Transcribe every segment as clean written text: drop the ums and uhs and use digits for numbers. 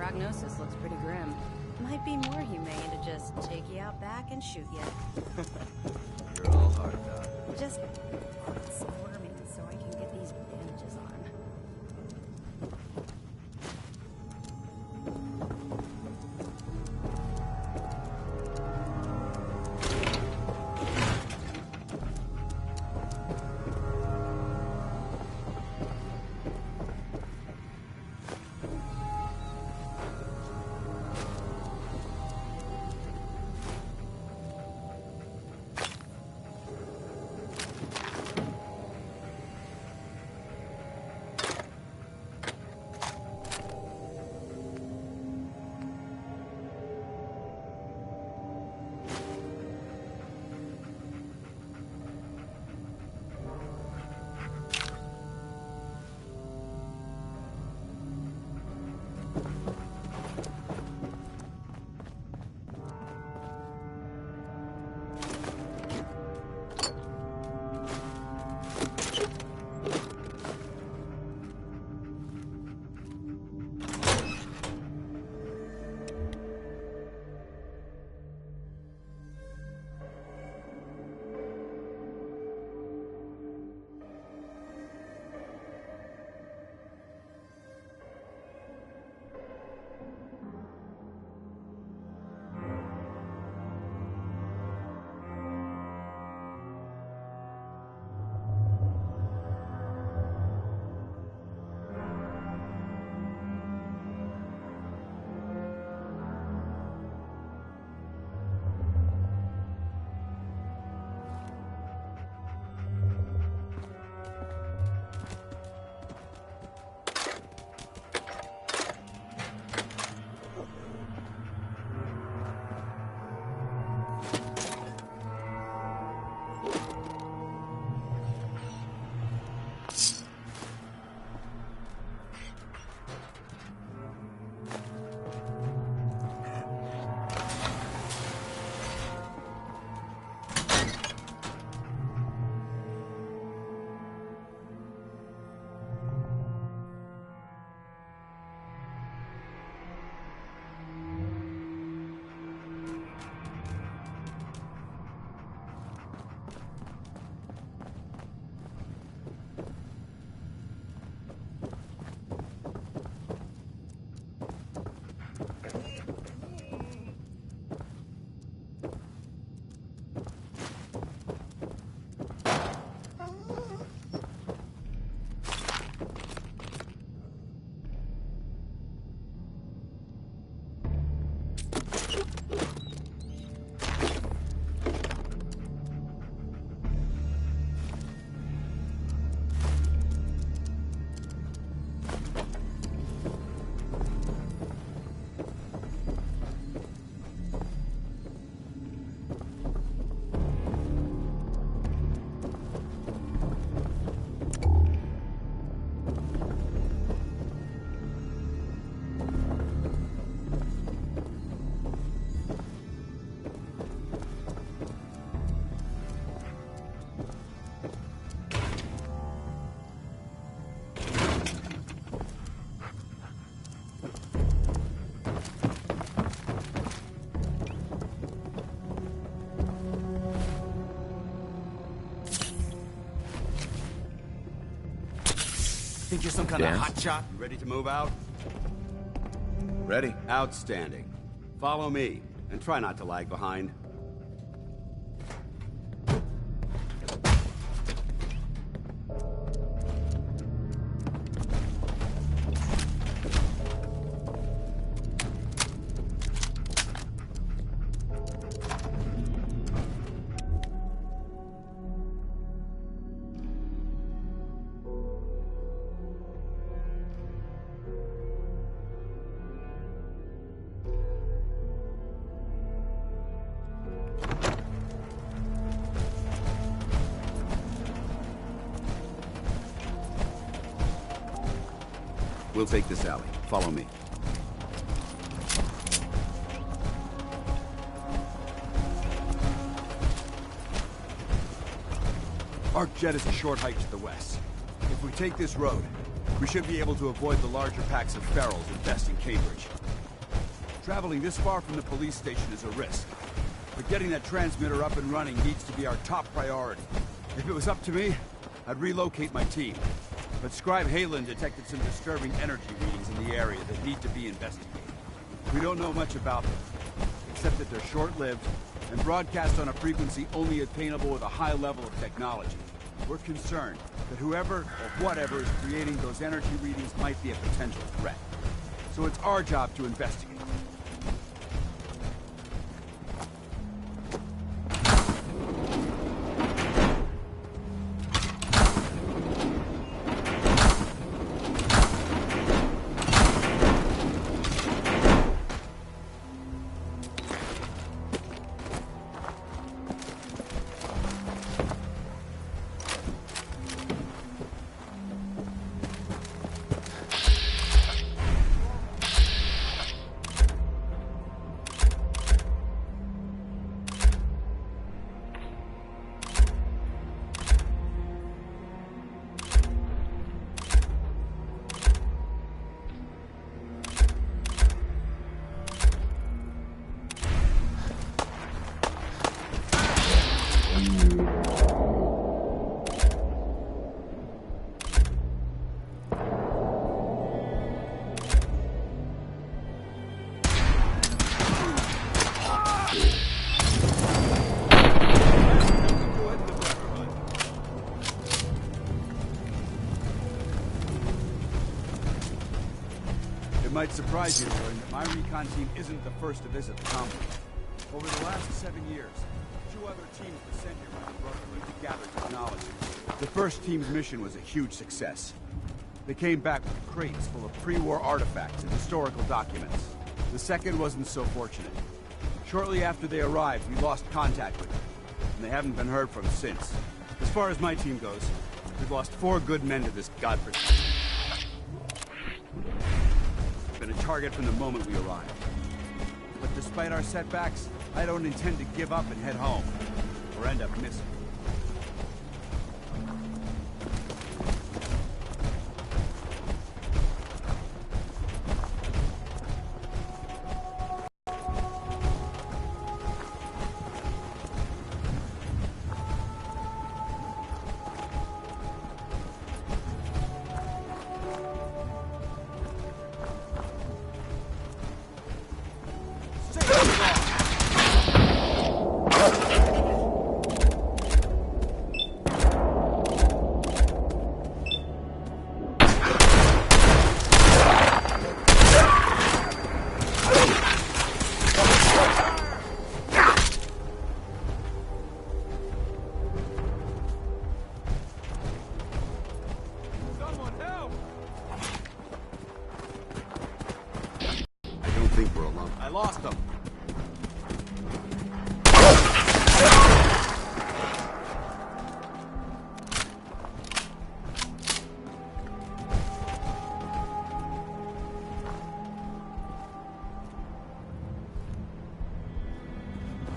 prognosis looks pretty grim. Might be more humane to just take you out back and shoot you. You're all hard about. Just quit squirming so I can get these bandages on. Think you're some kind of hotshot? You ready to move out? Ready. Outstanding. Follow me, and try not to lag behind. We'll take this alley. Follow me. Arcjet is a short hike to the west. If we take this road, we should be able to avoid the larger packs of ferals infesting Cambridge. Traveling this far from the police station is a risk. But getting that transmitter up and running needs to be our top priority. If it was up to me, I'd relocate my team. But Scribe Halen detected some disturbing energy readings in the area that need to be investigated. We don't know much about them, except that they're short-lived and broadcast on a frequency only attainable with a high level of technology. We're concerned that whoever or whatever is creating those energy readings might be a potential threat. So it's our job to investigate. Might surprise you to learn that my recon team isn't the first to visit the complex. Over the last 7 years, 2 other teams were sent here by the Brotherhood to gather technology. The first team's mission was a huge success. They came back with crates full of pre-war artifacts and historical documents. The second wasn't so fortunate. Shortly after they arrived, we lost contact with them, and they haven't been heard from since. As far as my team goes, we've lost 4 good men to this godforsaken. Been a target from the moment we arrived. But despite our setbacks, I don't intend to give up and head home, or end up missing. I lost them.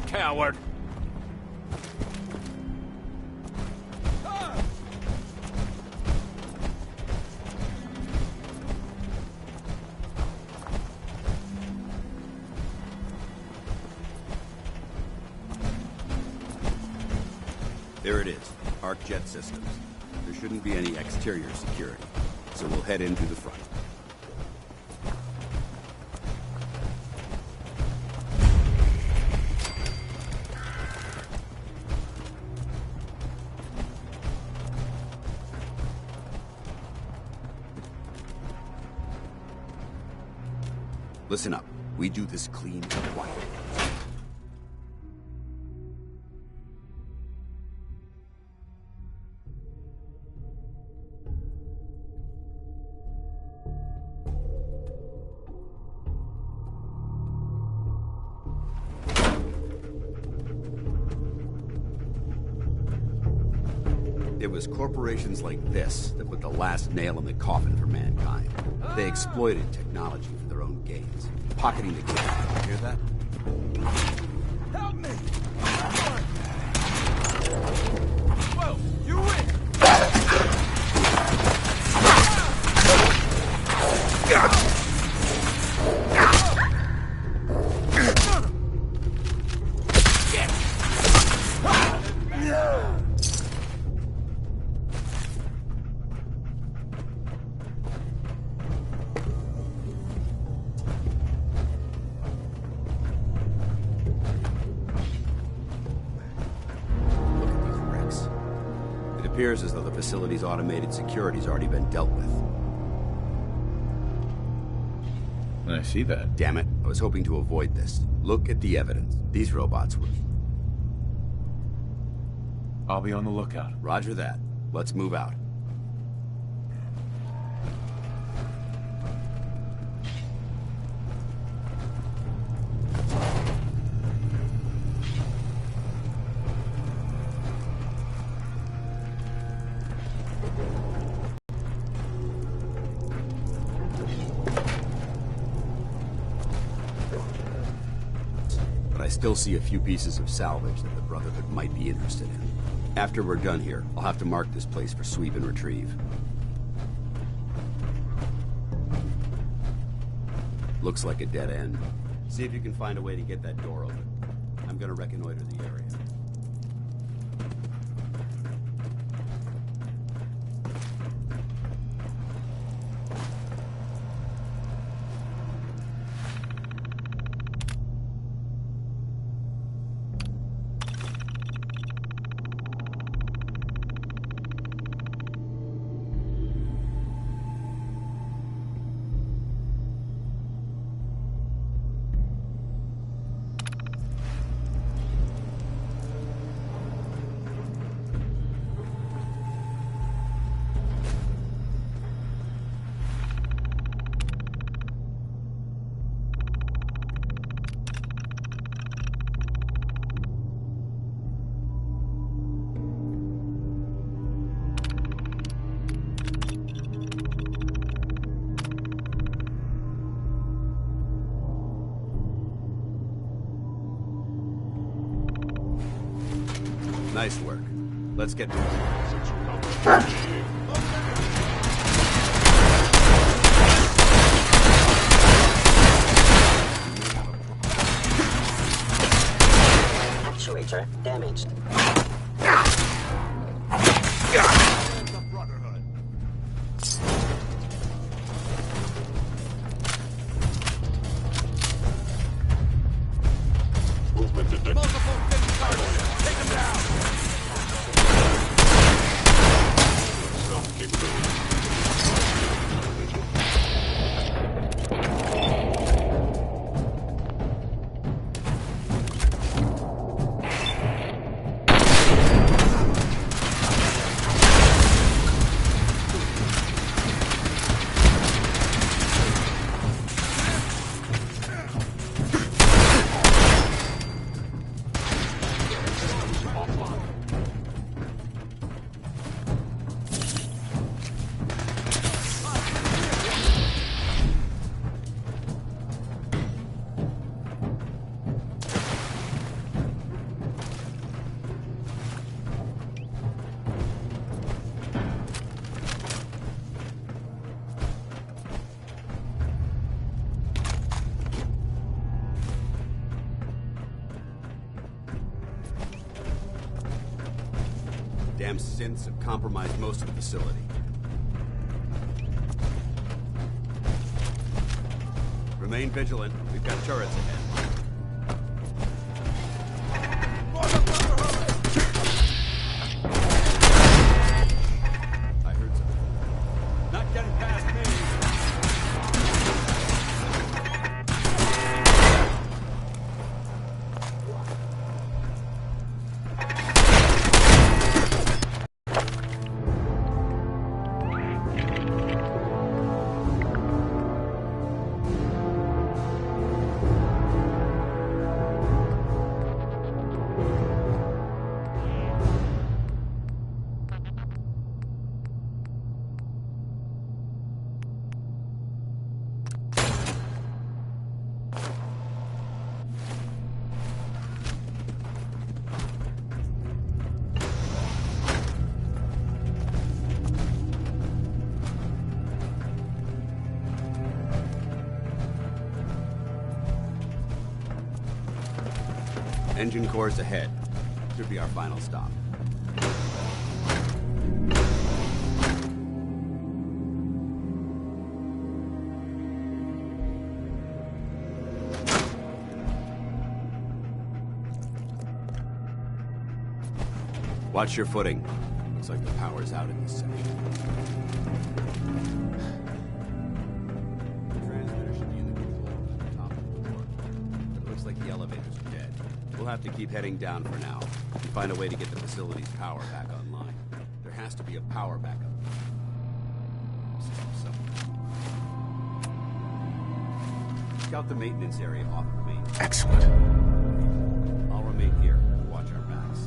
Coward. There it is, Arc Jet Systems. There shouldn't be any exterior security, so we'll head in through the front. Listen up. We do this clean and quiet. It was corporations like this that put the last nail in the coffin for mankind. They exploited technology for their own gains, pocketing the cash. Hear that? Help me! Whoa, you win! appears as though the facility's automated security's already been dealt with. I see that. Damn it, I was hoping to avoid this. Look at the evidence. These robots were... I'll be on the lookout. Roger that. Let's move out. But I still see a few pieces of salvage that the Brotherhood might be interested in. After we're done here, I'll have to mark this place for sweep and retrieve. Looks like a dead end. See if you can find a way to get that door open. I'm gonna reconnoiter the area. Nice work. Let's get moving. Actuator damaged. Damn synths have compromised most of the facility. Remain vigilant. We've got turrets ahead. I heard something. Not getting past me. Engine cores ahead. Should be our final stop. Watch your footing. Looks like the power's out in this section. The transmitter should be in the control room at the top of the floor. But it looks like the elevators are dead. We'll have to keep heading down for now and find a way to get the facility's power back online. There has to be a power backup. Scout the maintenance area off the main. Excellent. I'll remain here and watch our backs.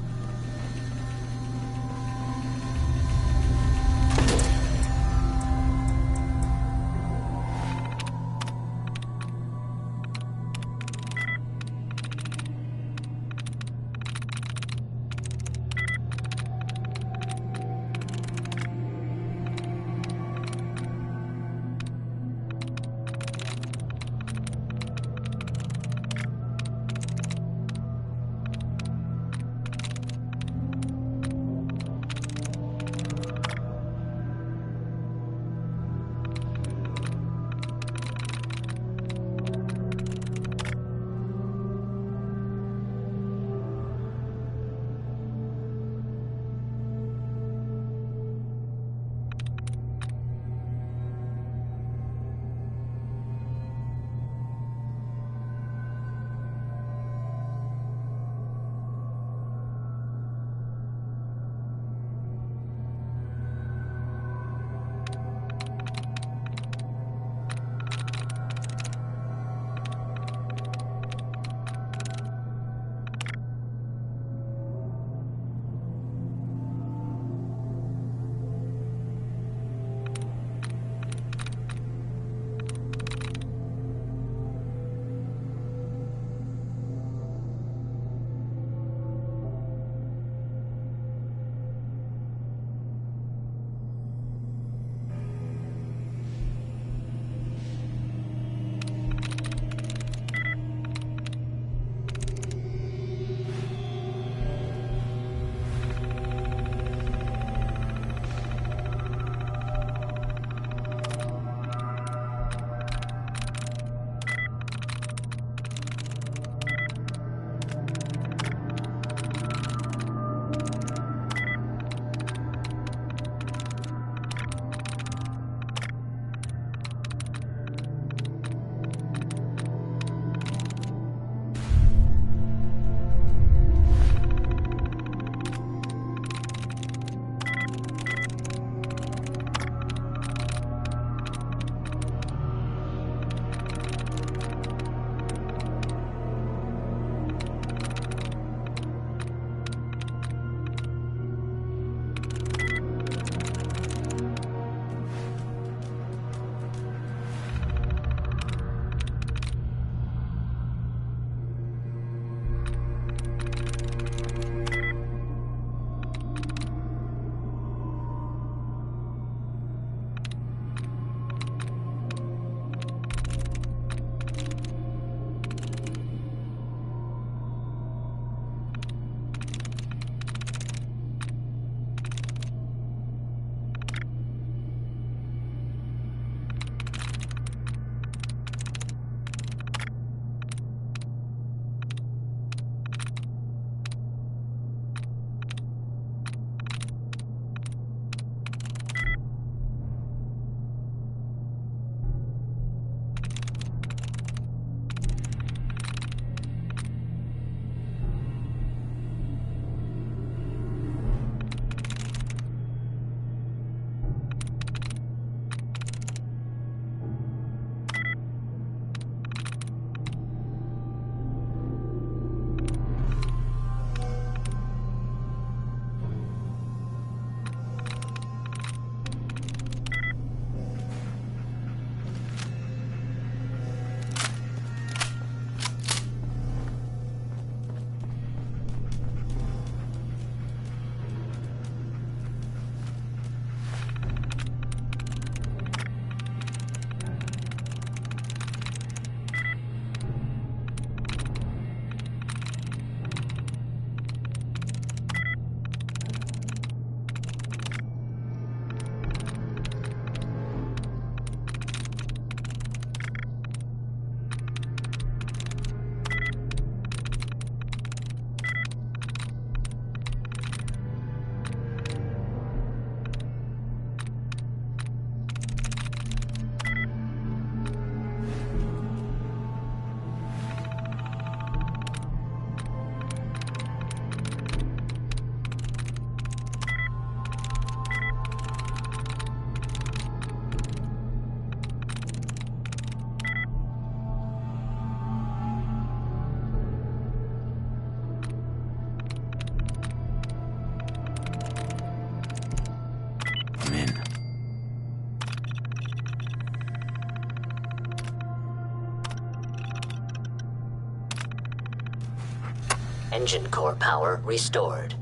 Engine core power restored.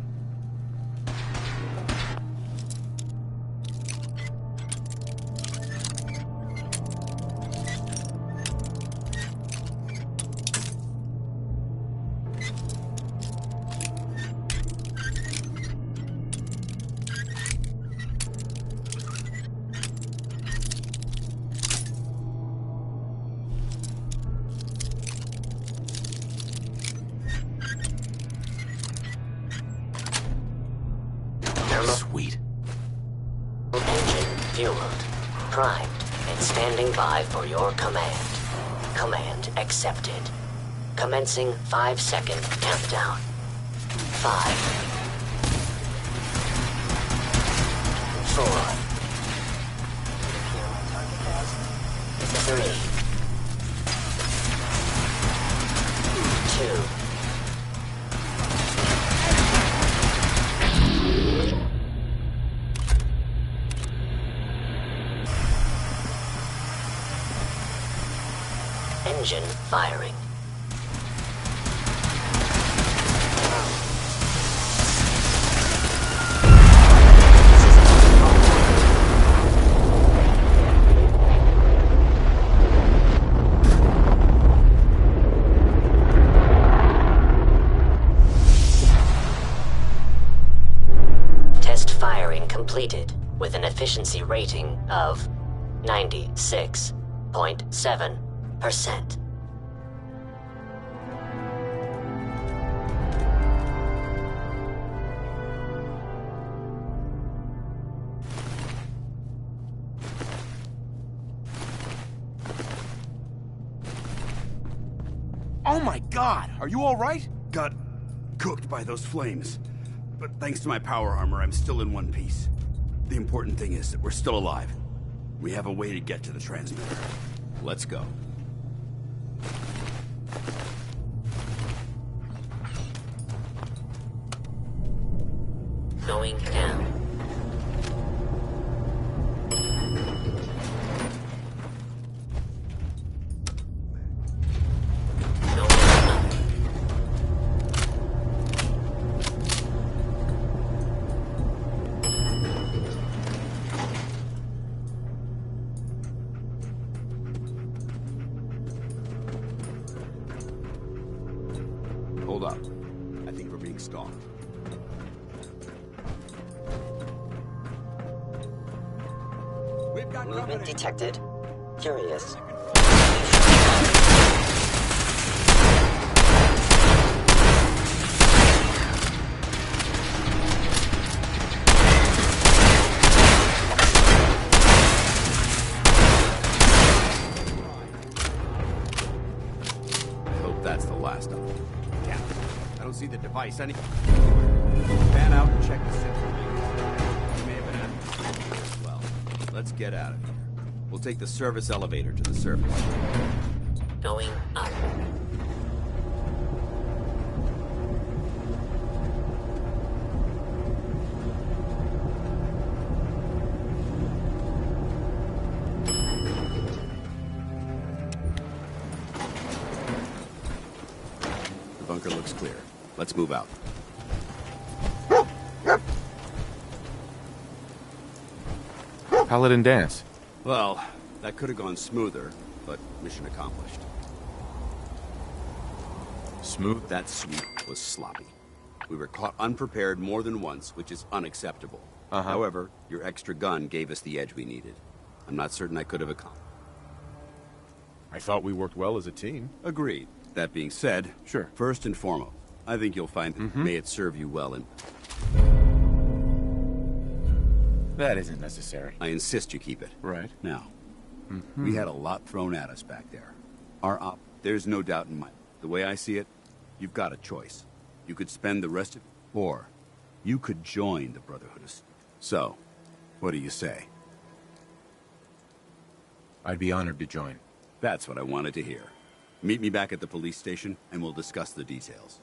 Sweet. Engine fueled, primed, and standing by for your command. Command accepted. Commencing 5-second countdown. 5, 4, 3, 2, engine firing. Test firing completed with an efficiency rating of 96.7%. Oh my god! Are you alright? Got cooked by those flames. But thanks to my power armor, I'm still in one piece. The important thing is that we're still alive. We have a way to get to the transmitter. Let's go. Going down. Going up. Hold up. I think we're being stalked. We've got Movement company. detected. Curious. I hope that's the last of them. Yeah. I don't see the device any. Fan out and check the central link. You may have been at. Well, let's get out of here. We'll take the service elevator to the surface. Going up. The bunker looks clear. Let's move out. Paladin dance. Well, that could have gone smoother, but mission accomplished. Smooth. That sweep was sloppy. We were caught unprepared more than once, which is unacceptable. However, your extra gun gave us the edge we needed. I'm not certain I could have accomplished. I thought we worked well as a team. Agreed. That being said, Sure. First and foremost, I think you'll find that may it serve you well, and That isn't necessary. I insist you keep it. Right. Now, we had a lot thrown at us back there. There's no doubt in my... The way I see it, you've got a choice. You could spend the rest of... Or you could join the Brotherhood of... So, what do you say? I'd be honored to join. That's what I wanted to hear. Meet me back at the police station, and we'll discuss the details.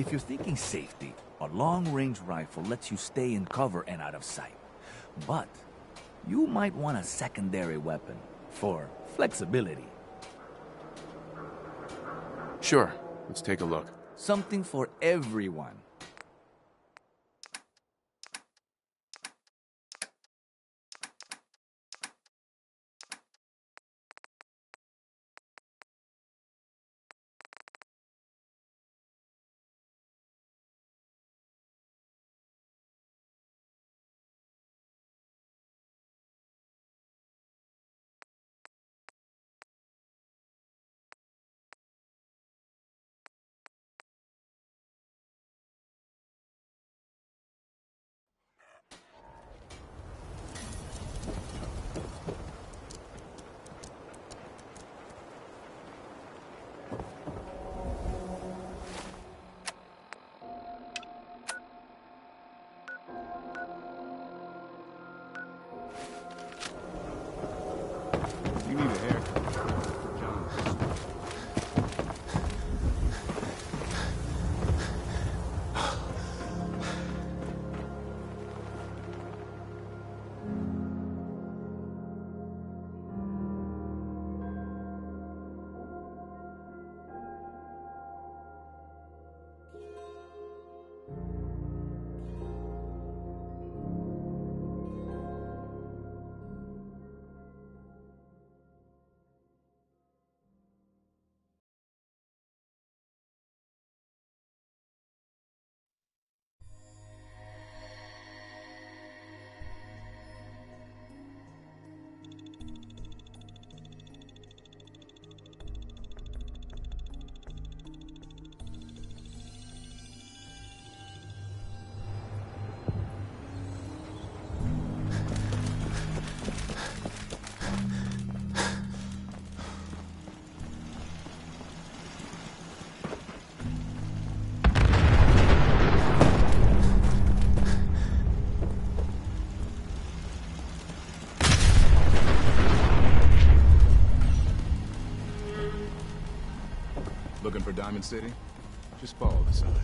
If you're thinking safety, a long-range rifle lets you stay in cover and out of sight. But you might want a secondary weapon for flexibility. Sure, let's take a look. Something for everyone. You need a haircut. John. Looking for Diamond City? Just follow the signs.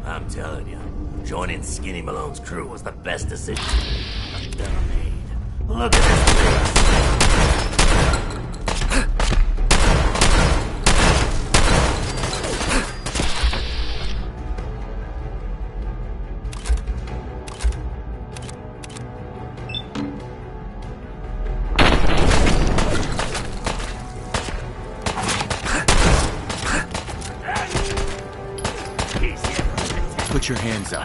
I'm telling you, joining Skinny Malone's crew was the best decision I've ever made. Look at this place! Put your hands up.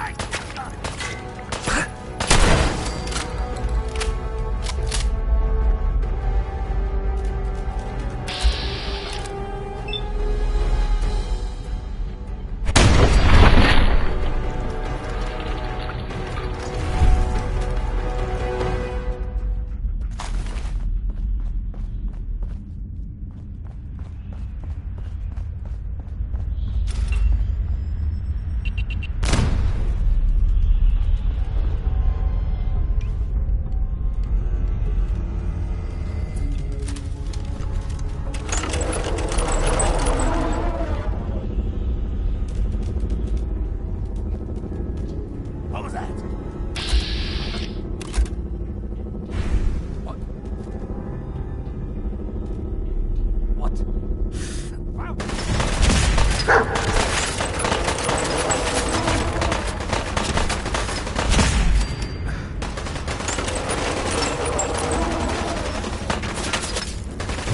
What was that? What?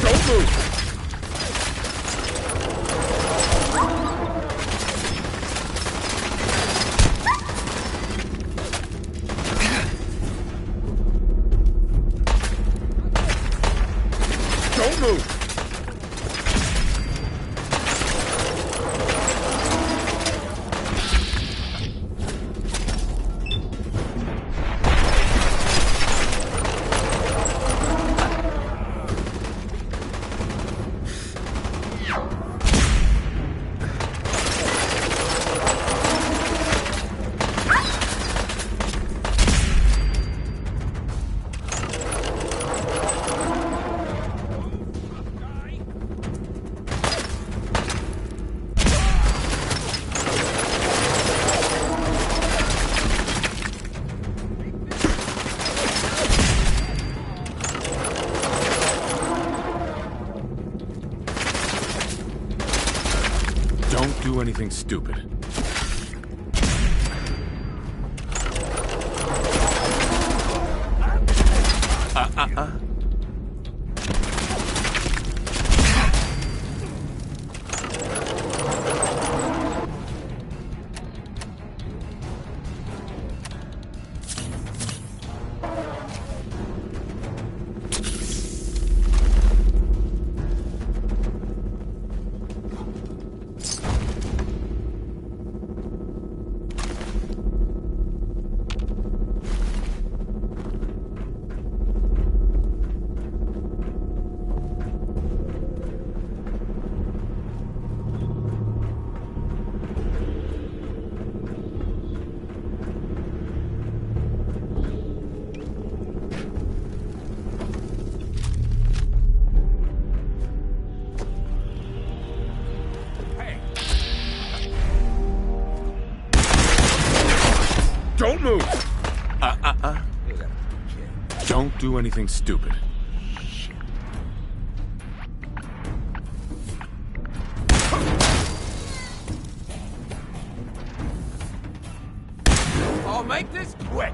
Don't move! Don't move! Don't do anything stupid. Don't move! Don't do anything stupid. I'll make this quick.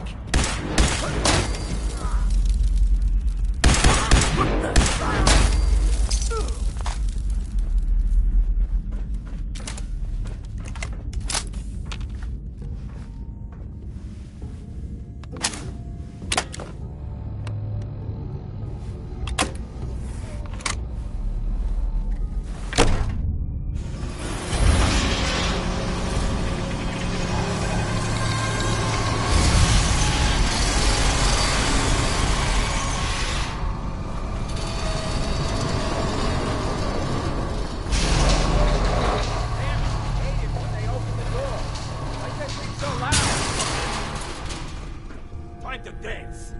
Time to dance.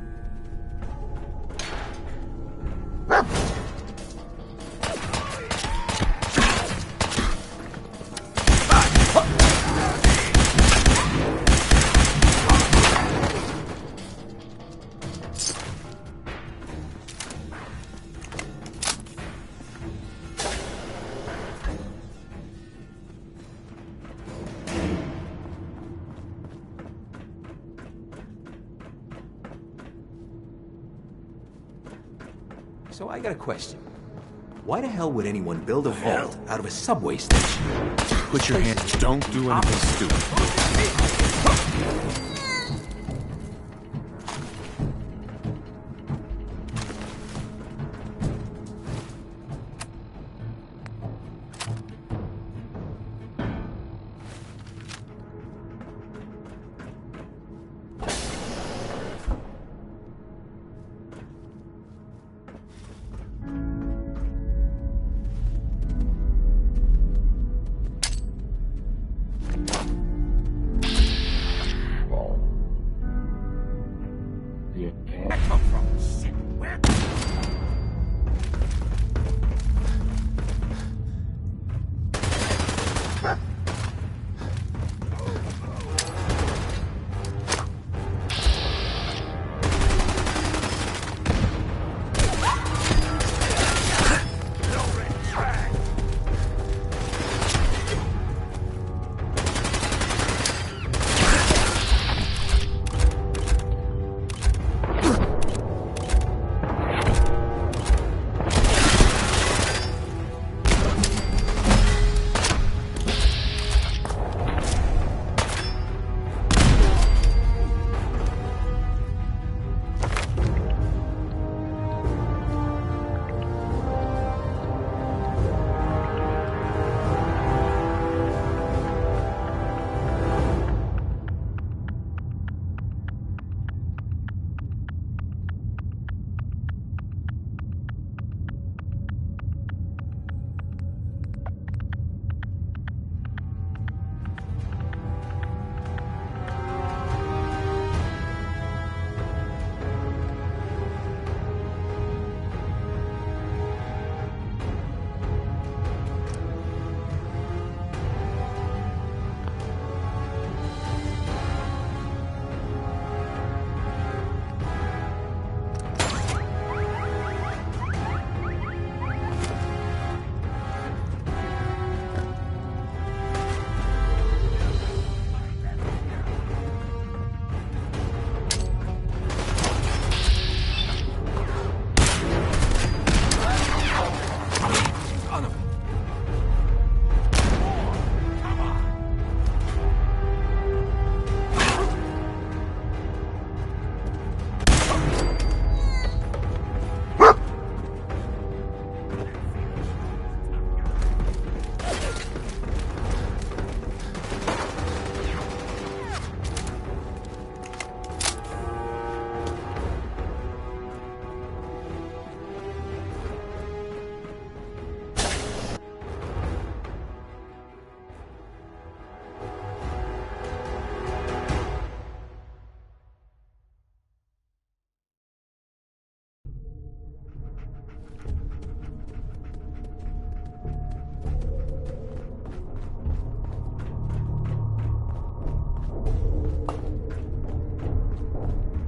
So I got a question. Why the hell would anyone build a vault out of a subway station? Put your hands. Don't do anything stupid.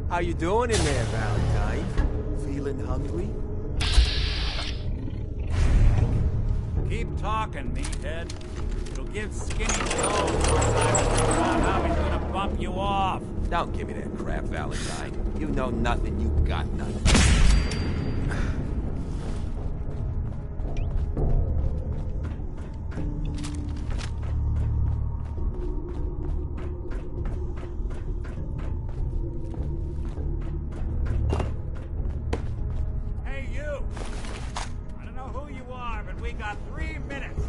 How you doing in there, Valentine? Feeling hungry? Keep talking, meathead. It'll give Skinny Joe more time to figure out how he's gonna bump you off. Don't give me that crap, Valentine. You know nothing, you got nothing. Hey, you! I don't know who you are, but we got 3 minutes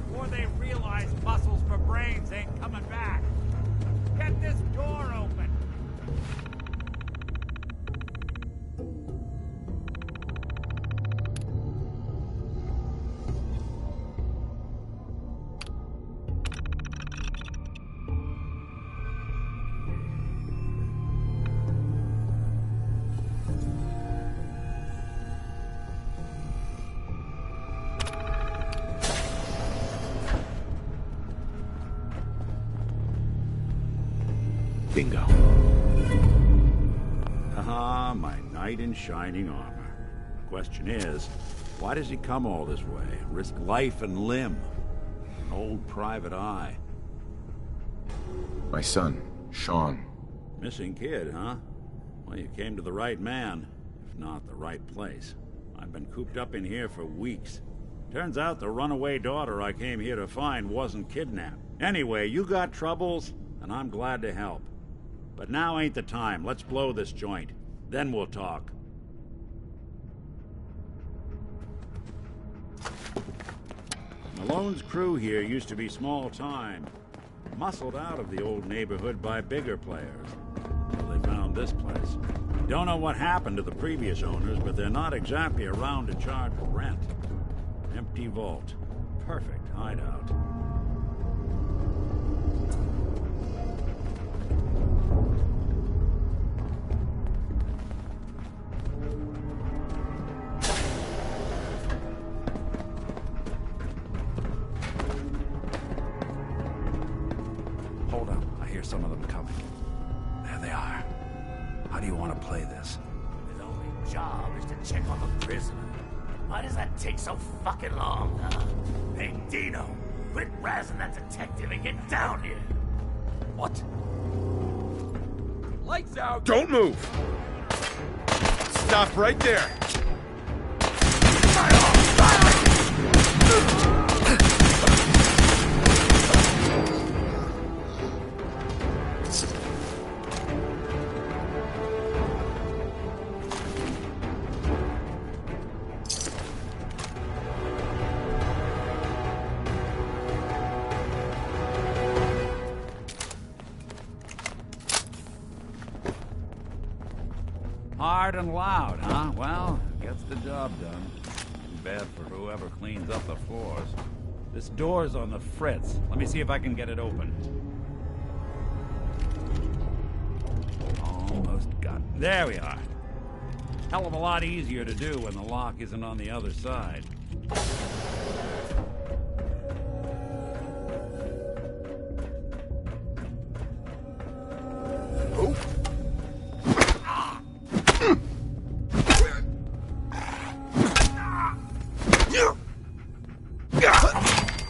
before they realize muscles for brains ain't coming back. Get this door open! Bingo. Haha, my knight in shining armor. Question is, why does he come all this way? Risk life and limb? An old private eye. My son, Sean. Missing kid, huh? Well, you came to the right man, if not the right place. I've been cooped up in here for weeks. Turns out the runaway daughter I came here to find wasn't kidnapped. Anyway, you got troubles, and I'm glad to help. But now ain't the time. Let's blow this joint. Then we'll talk. Malone's crew here used to be small time. Muscled out of the old neighborhood by bigger players. Well, they found this place. Don't know what happened to the previous owners, but they're not exactly around to charge rent. Empty vault. Perfect hideout. Hold up. I hear some of them coming. There they are. How do you want to play this? His only job is to check on the prisoner. Why does that take so fucking long, huh? Hey, Dino, quit razzing that detective and get down here. What? Lights out! Don't move! Stop right there! Hard and loud, huh? Well, gets the job done. Too bad for whoever cleans up the floors. This door's on the fritz. Let me see if I can get it open. Almost got it. There we are. Hell of a lot easier to do when the lock isn't on the other side.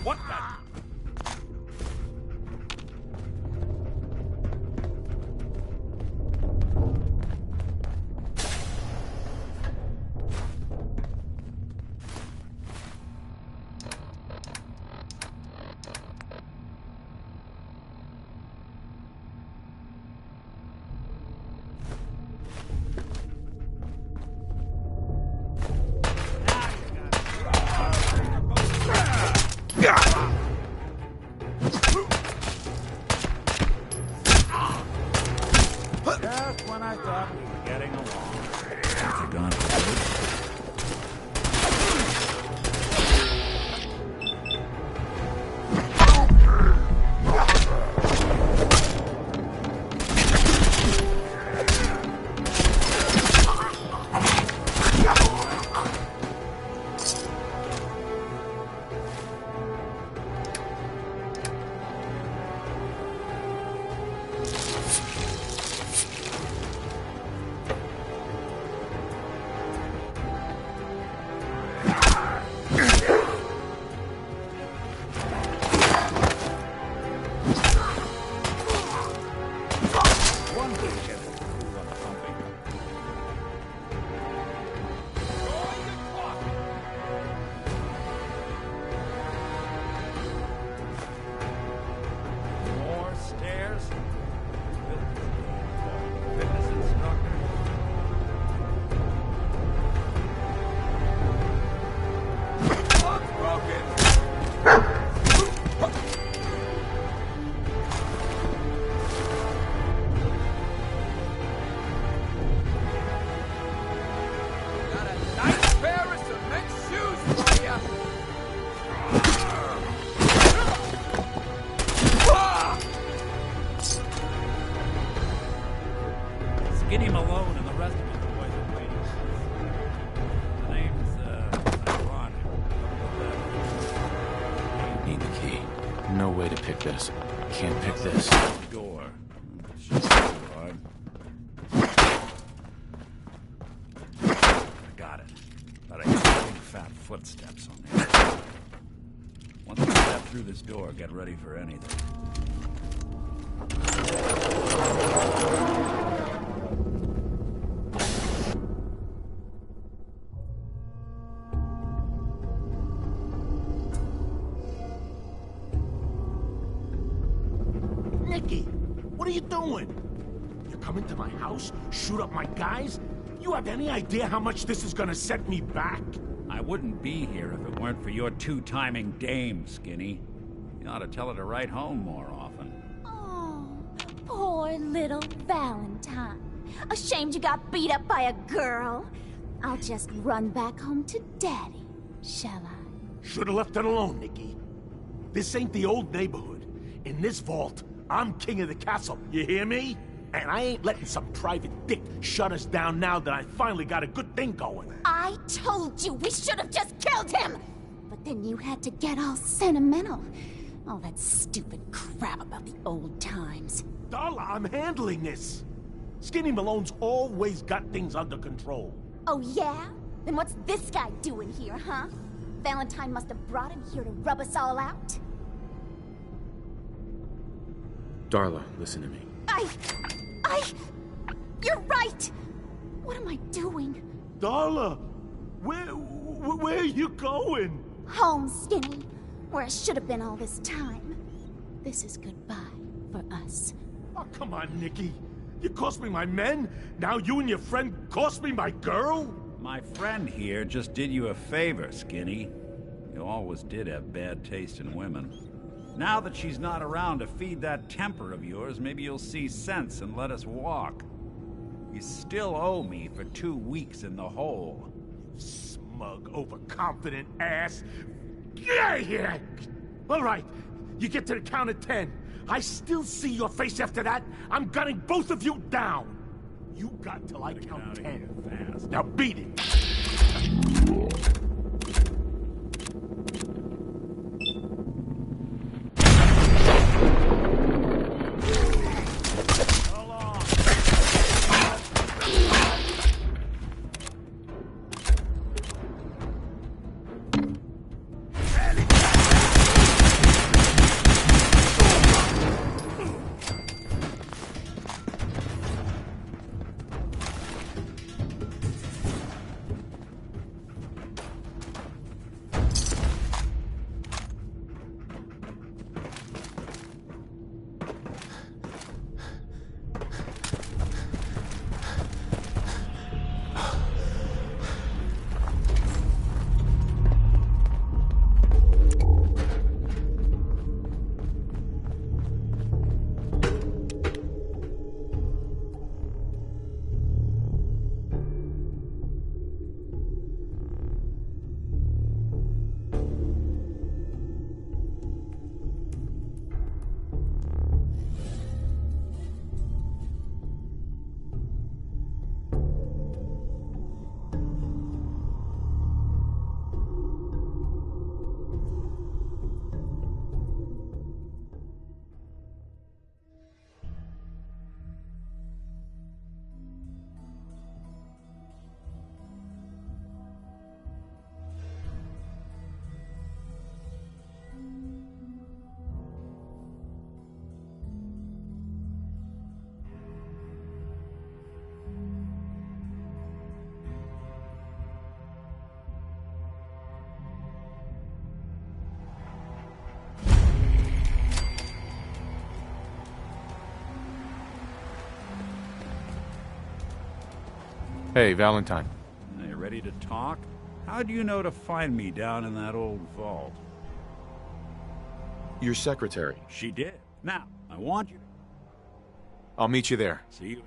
What the? Just when I thought we were getting along. Is it gone for good? One way to get it cool on pumping. More stairs. Fitness instructor. Lock's broken. Got a nice pair of cement shoes for ya! Skinny Malone and the rest of the boys are waiting. The name's, ironic. Need the key. No way to pick this. Can't pick this. Door. Should be hard. I got it. But I hear big fat footsteps on there. Once we step through this door, get ready for anything. What are you doing? You come into my house, shoot up my guys? You have any idea how much this is gonna set me back? I wouldn't be here if it weren't for your two-timing dame, Skinny. You ought to tell her to write home more often. Oh, poor little Valentine. Ashamed you got beat up by a girl? I'll just run back home to Daddy, shall I? Should've left it alone, Nikki. This ain't the old neighborhood. In this vault, I'm king of the castle, you hear me? And I ain't letting some private dick shut us down now that I finally got a good thing going. I told you we should have just killed him! But then you had to get all sentimental. All that stupid crap about the old times. Darla, I'm handling this. Skinny Malone's always got things under control. Oh yeah? Then what's this guy doing here, huh? Valentine must have brought him here to rub us all out? Darla, listen to me. You're right! What am I doing? Darla, where are you going? Home, Skinny. Where I should have been all this time. This is goodbye for us. Oh, come on, Nikki. You cost me my men, now you and your friend cost me my girl? My friend here just did you a favor, Skinny. You always did have bad taste in women. Now that she's not around to feed that temper of yours, maybe you'll see sense and let us walk. You still owe me for 2 weeks in the hole. Smug, overconfident ass. Get out of here! All right, you get to the count of 10. I still see your face after that. I'm gunning both of you down. You got till I count 10. Fast. Now beat it. Hey, Valentine. Are you ready to talk? How do you know to find me down in that old vault? Your secretary. She did. Now, I want you to... I'll meet you there. See you.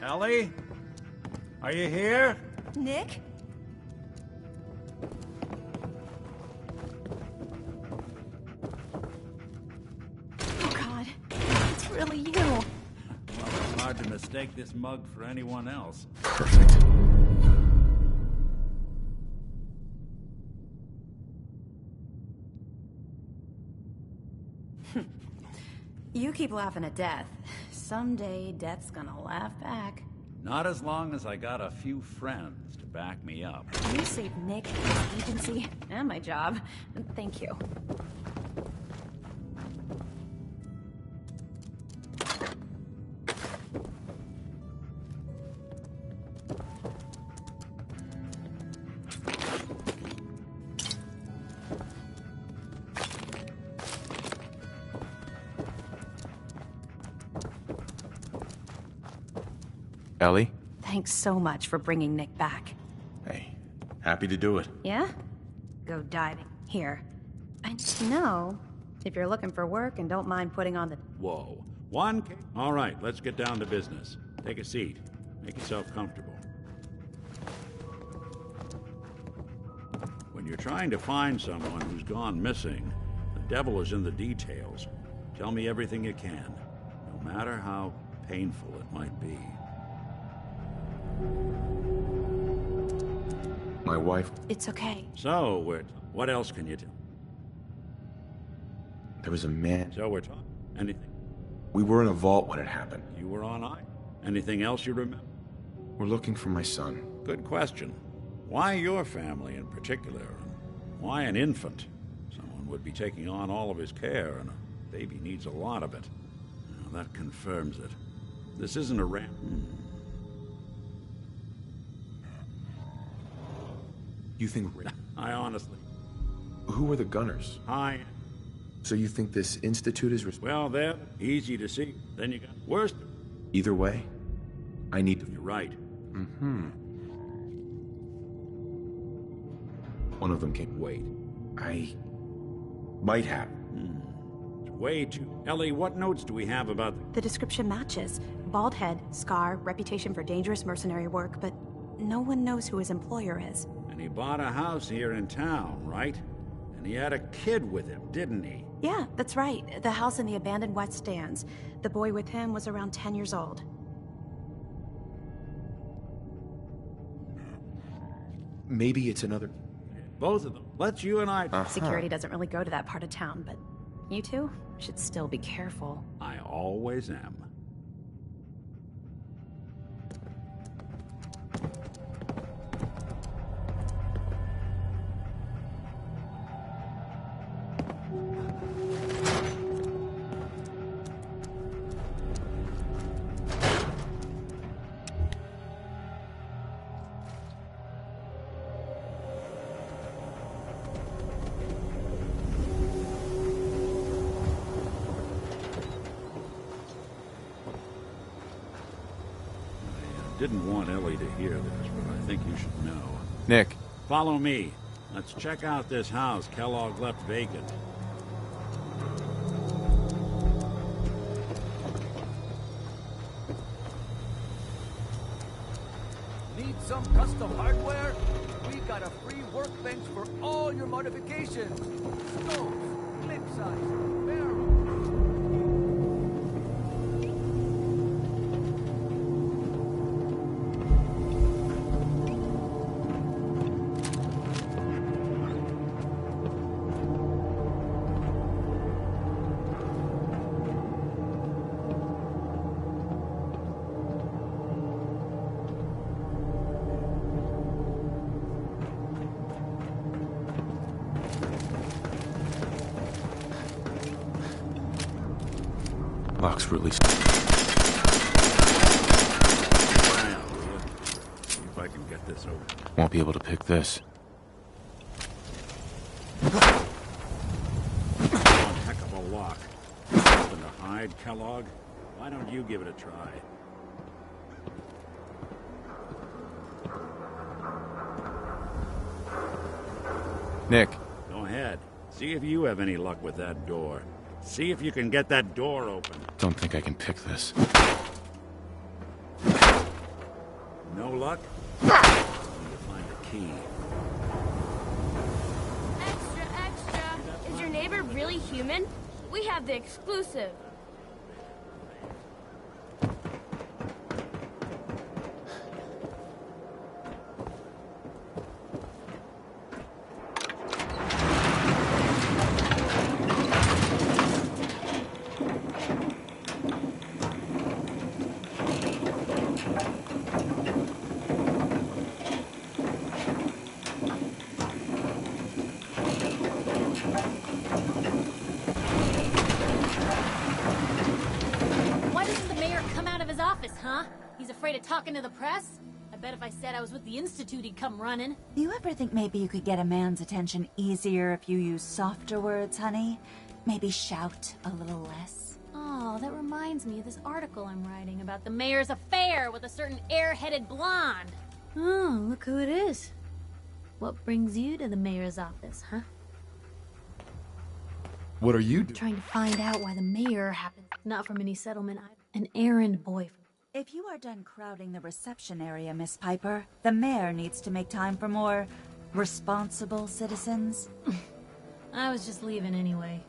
Ellie? Are you here? Nick? Oh, God. It's really you. Well, it's hard to mistake this mug for anyone else. Perfect. You keep laughing at death. Someday, death's gonna laugh back. Not as long as I got a few friends to back me up. You saved Nick, his agency, and my job. Thank you. Ellie? Thanks so much for bringing Nick back. Hey, happy to do it. Yeah? Go diving. Here. I just know if you're looking for work and don't mind putting on the... Whoa. All right, let's get down to business. Take a seat. Make yourself comfortable. When you're trying to find someone who's gone missing, the devil is in the details. Tell me everything you can, no matter how painful it might be. My wife... It's okay. So, what else can you tell? There was a man... So we're talking... Anything? We were in a vault when it happened. You were on I. Anything else you remember? We're looking for my son. Good question. Why your family in particular? And why an infant? Someone would be taking on all of his care, and a baby needs a lot of it. Now, that confirms it. This isn't a You think... I honestly... Who were the gunners? So you think this institute is... Well, they're easy to see. Then you got... Worst... Either way, I need to... You're right. Mm-hmm. One of them came... Wait. I... might have. It's way too... Ellie, what notes do we have about... The description matches. Bald head, scar, reputation for dangerous mercenary work, but no one knows who his employer is. And he bought a house here in town, right? And he had a kid with him, didn't he? Yeah, that's right. The house in the abandoned West Stands. The boy with him was around 10 years old. Maybe it's another... Both of them. Let's you and I... Security doesn't really go to that part of town, but you two should still be careful. I always am. Didn't want Ellie to hear this, but I think you should know. Nick. Follow me. Let's check out this house Kellogg left vacant. Need some custom hardware? We got a free workbench for all your modifications. Stoves, clip size, barrels. Lock's really... See if I can get this open. Won't be able to pick this. One heck of a lock. Something to hide, Kellogg? Why don't you give it a try? Nick. Go ahead. See if you have any luck with that door. See if you can get that door open. Don't think I can pick this. No luck? Need to find a key. Extra. Is your neighbor really human? We have the exclusive. Talking to the press? I bet if I said I was with the Institute, he'd come running. Do you ever think maybe you could get a man's attention easier if you use softer words, honey? Maybe shout a little less? Oh, that reminds me of this article I'm writing about the mayor's affair with a certain air-headed blonde. Oh, look who it is. What brings you to the mayor's office, huh? What are you doing? Trying to find out why the mayor happened. Not from any settlement, an errand boy. If you are done crowding the reception area, Miss Piper, the mayor needs to make time for more responsible citizens. I was just leaving anyway.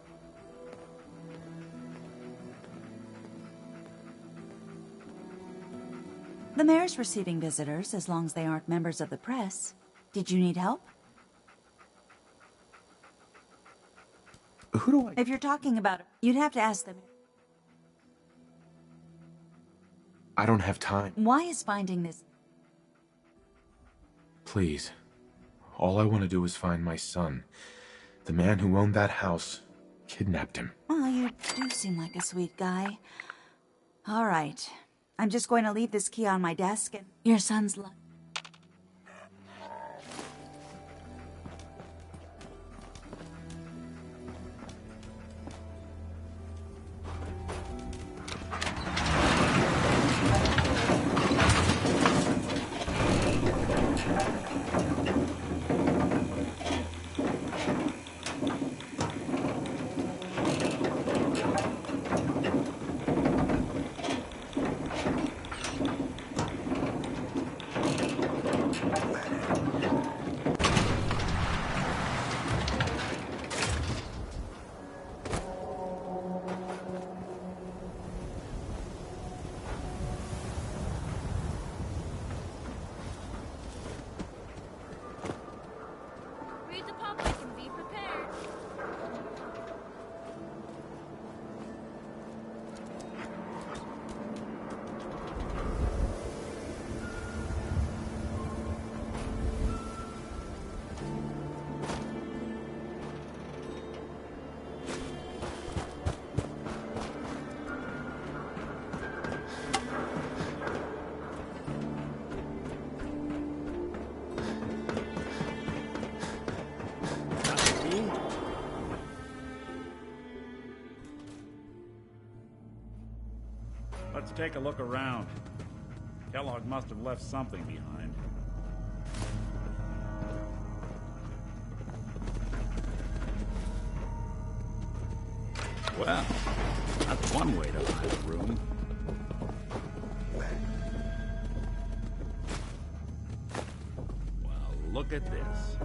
The mayor's receiving visitors as long as they aren't members of the press. Did you need help? Who do I... If you're talking about it, you'd have to ask them. I don't have time. Why is finding this... Please. All I want to do is find my son. The man who owned that house kidnapped him. Well, you do seem like a sweet guy. All right. I'm just going to leave this key on my desk and your son's luck. Let's take a look around. Kellogg must have left something behind. Well, that's one way to hide a room. Well, look at this.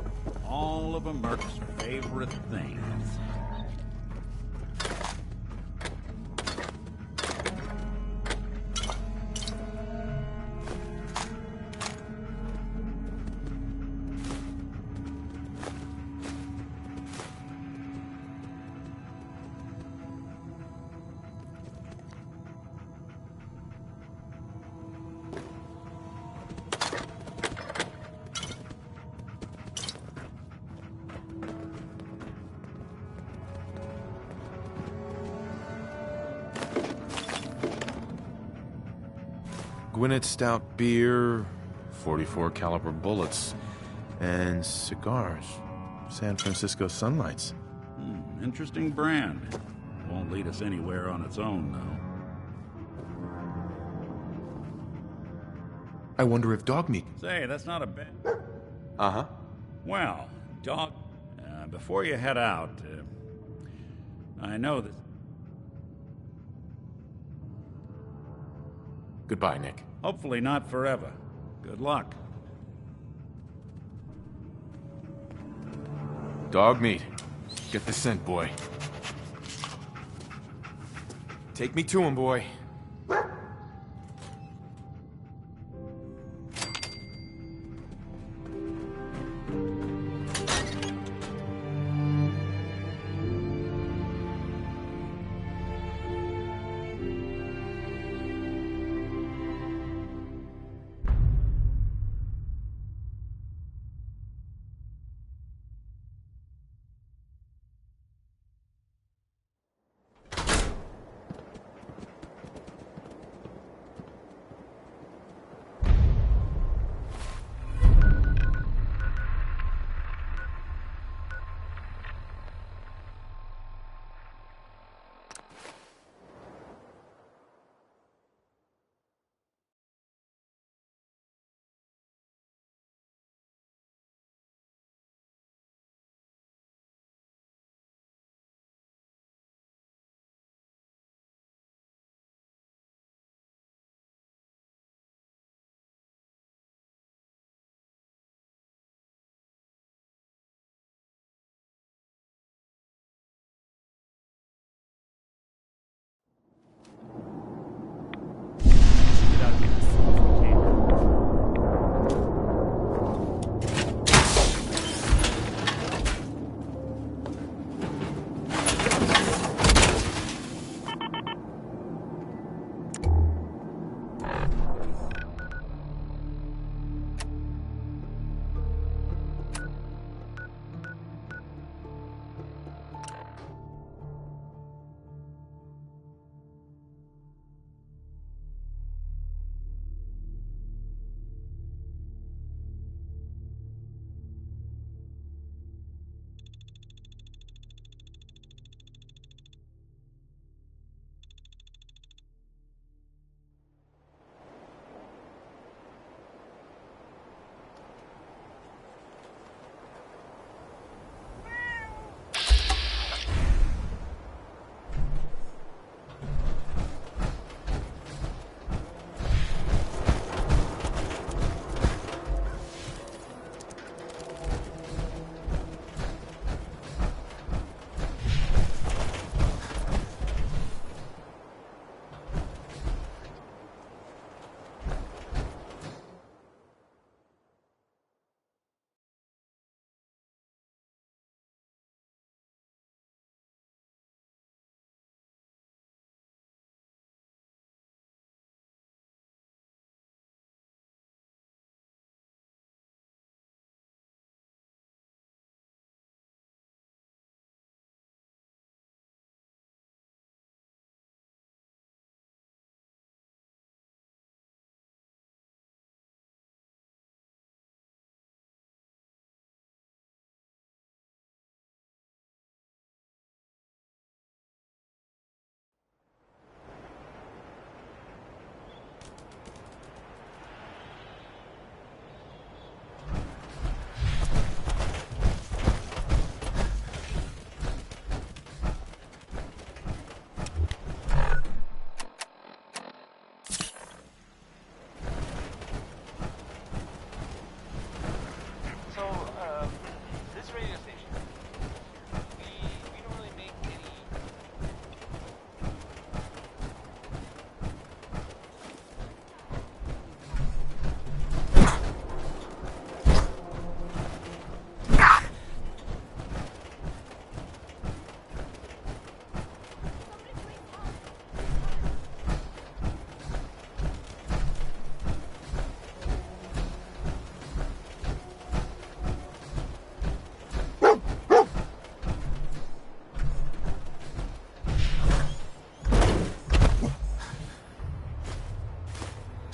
All of Merc's favorite things. Gwinnett Stout beer, 44 caliber bullets, and cigars. San Francisco Sunlights. Interesting brand. Won't lead us anywhere on its own, though. I wonder if dog meat... Say, that's not a bad... Uh-huh. Well, dog... before you head out, I know that... Goodbye, Nick. Hopefully not forever. Good luck. Dog meat. Get the scent, boy. Take me to him, boy.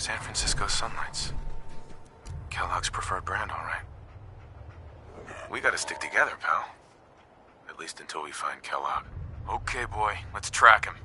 San Francisco Sunlights. Kellogg's preferred brand, all right. We gotta stick together, pal. At least until we find Kellogg. Okay, boy, let's track him.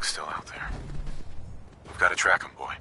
Kellogg's still out there. We've got to track him, boy.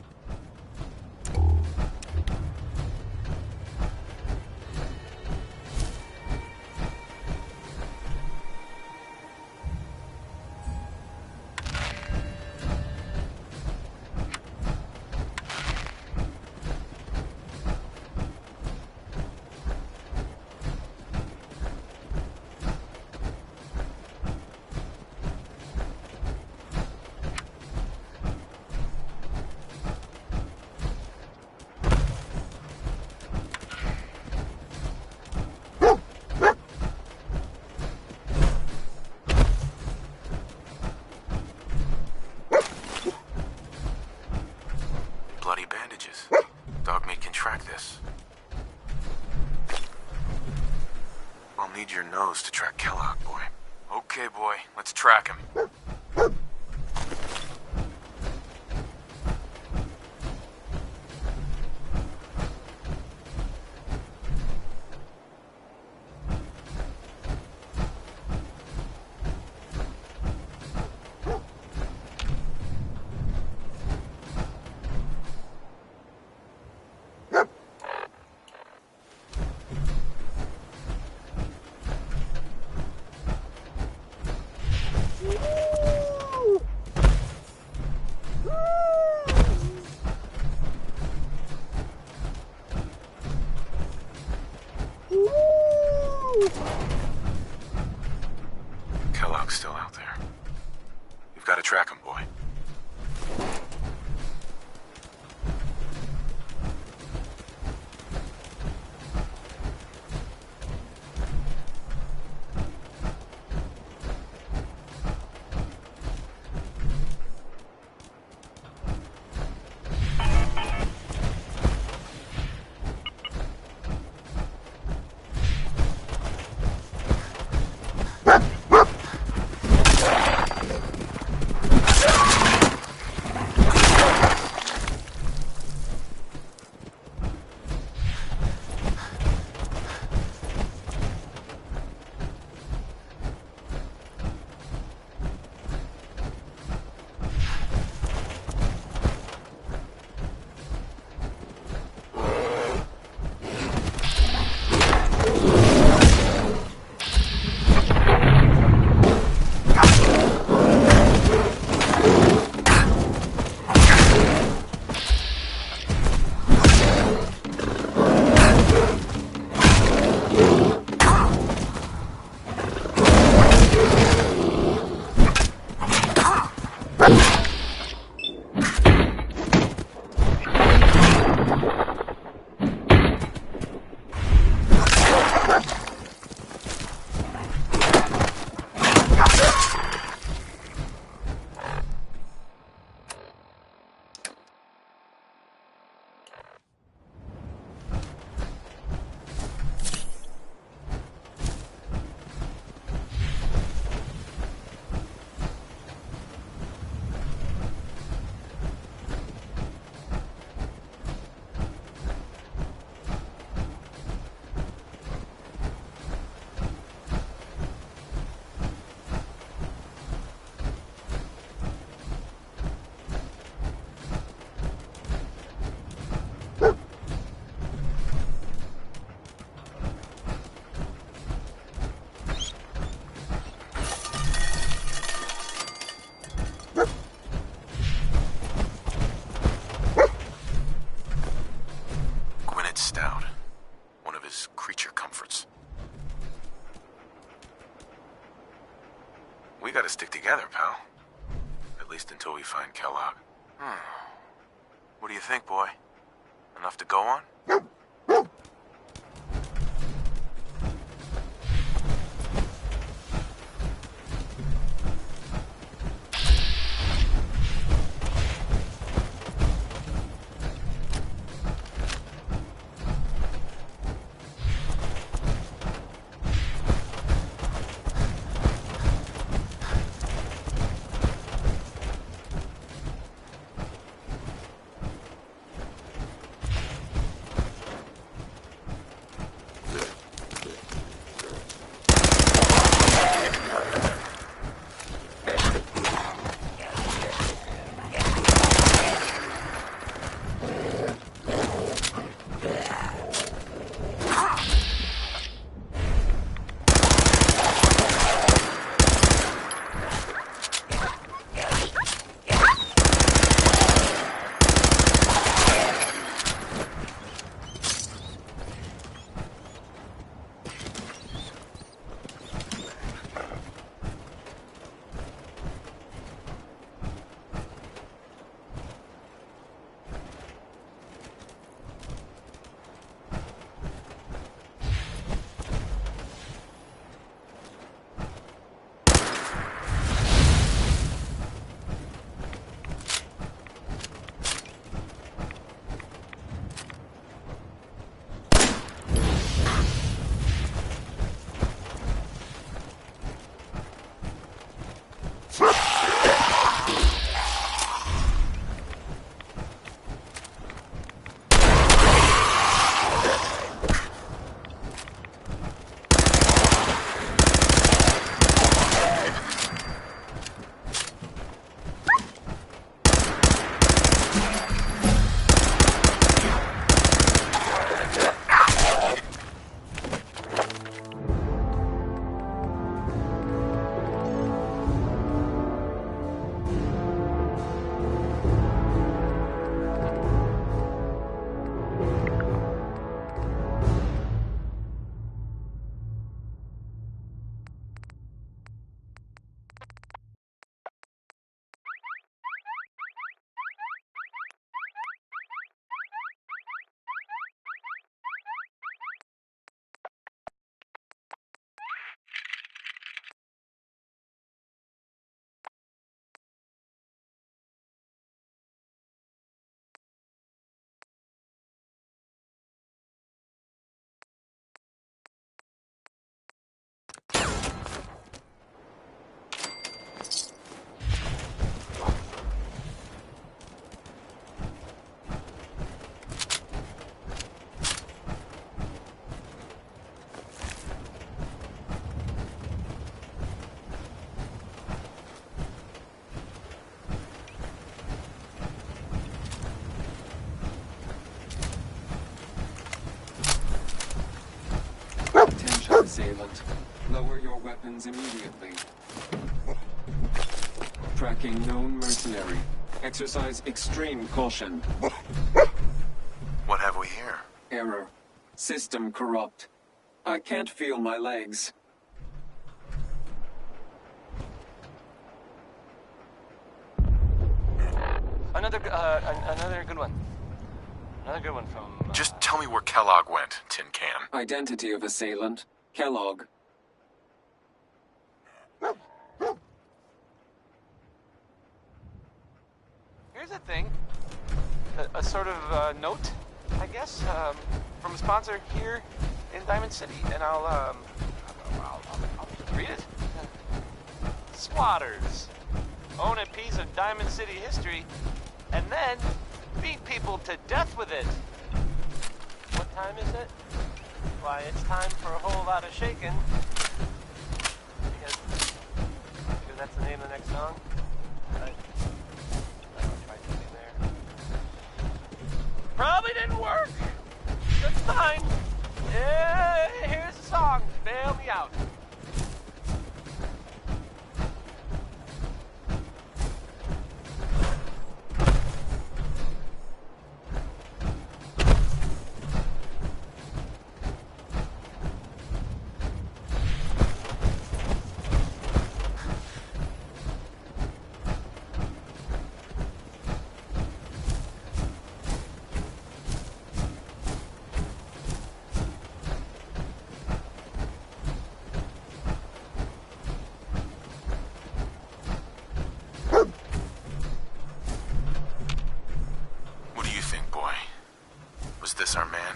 Bloody bandages. Dogmeat can track this. We'll need your nose to track Kellogg, boy. Okay, boy. Let's track him. Kellogg's still out there. You've got to track him, boy. Stout. One of his creature comforts. We gotta stick together, pal. At least until we find Kellogg. What do you think, boy? Enough to go on? Lower your weapons immediately. Tracking known mercenary. Exercise extreme caution. What have we here? Error. System corrupt. I can't feel my legs. Another good one. Another good one from... Just tell me where Kellogg went, Tin Can. Identity of assailant. Kellogg. Here's a thing. A sort of note, I guess, from a sponsor here in Diamond City, and I'll read it. Squatters own a piece of Diamond City history, and then beat people to death with it. What time is it? Why, it's time for a whole lot of shaking. Because that's the name of the next song. Probably didn't work. That's fine. Here's the song. Bail me out. This our man?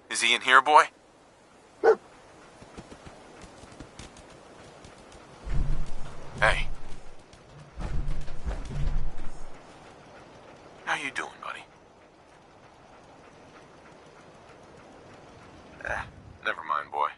Is he in here, boy? Hey. How you doing, buddy? Never mind, boy.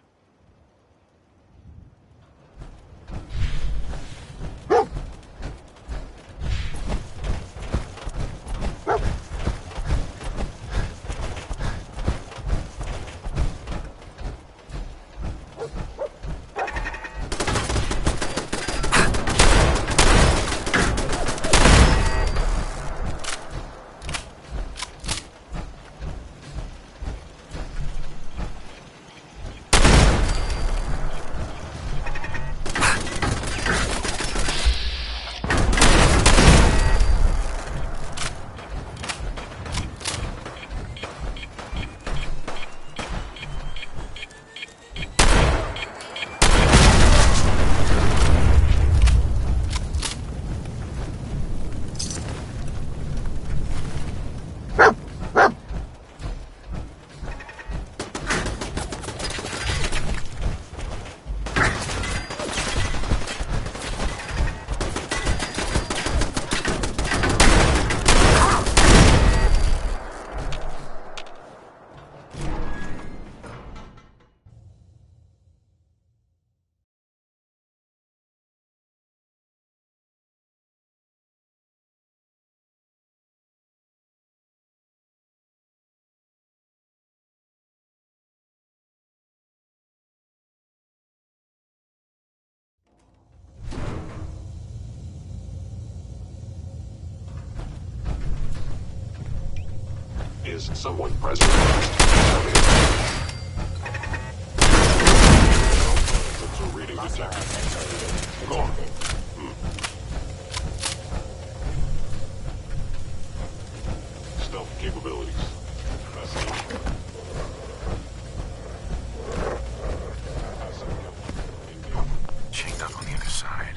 Is someone present? detected. Go on. Stealth capabilities. Press E. Chained up on the other side.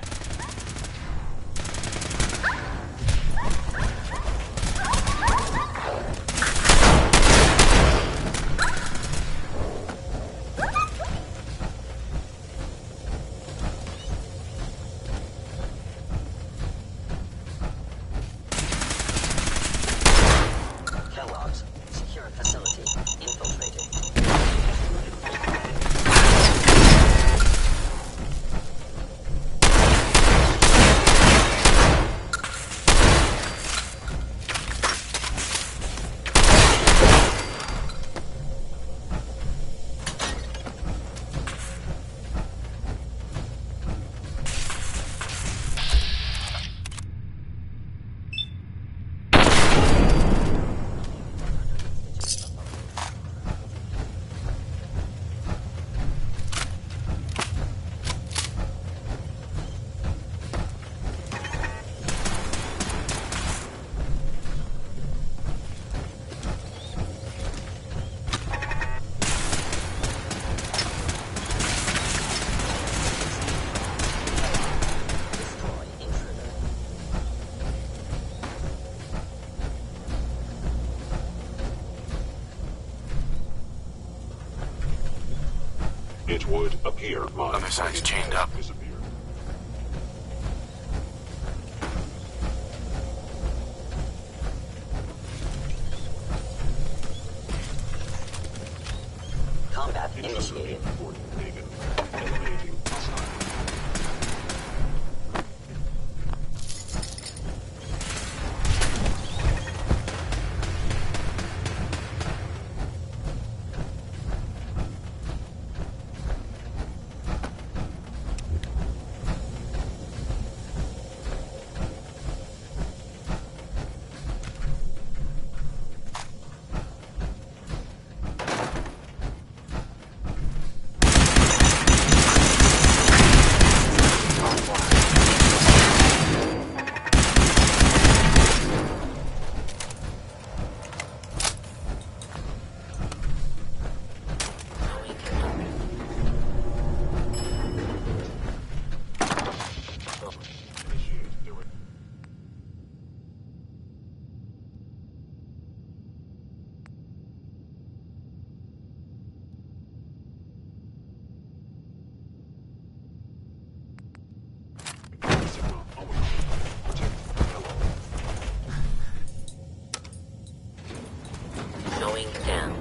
Kellogg's. Secure facility. Infiltrated. It would appear my Other side's chained up. disappeared. Combat initiated. Eliminating hostile. Going down.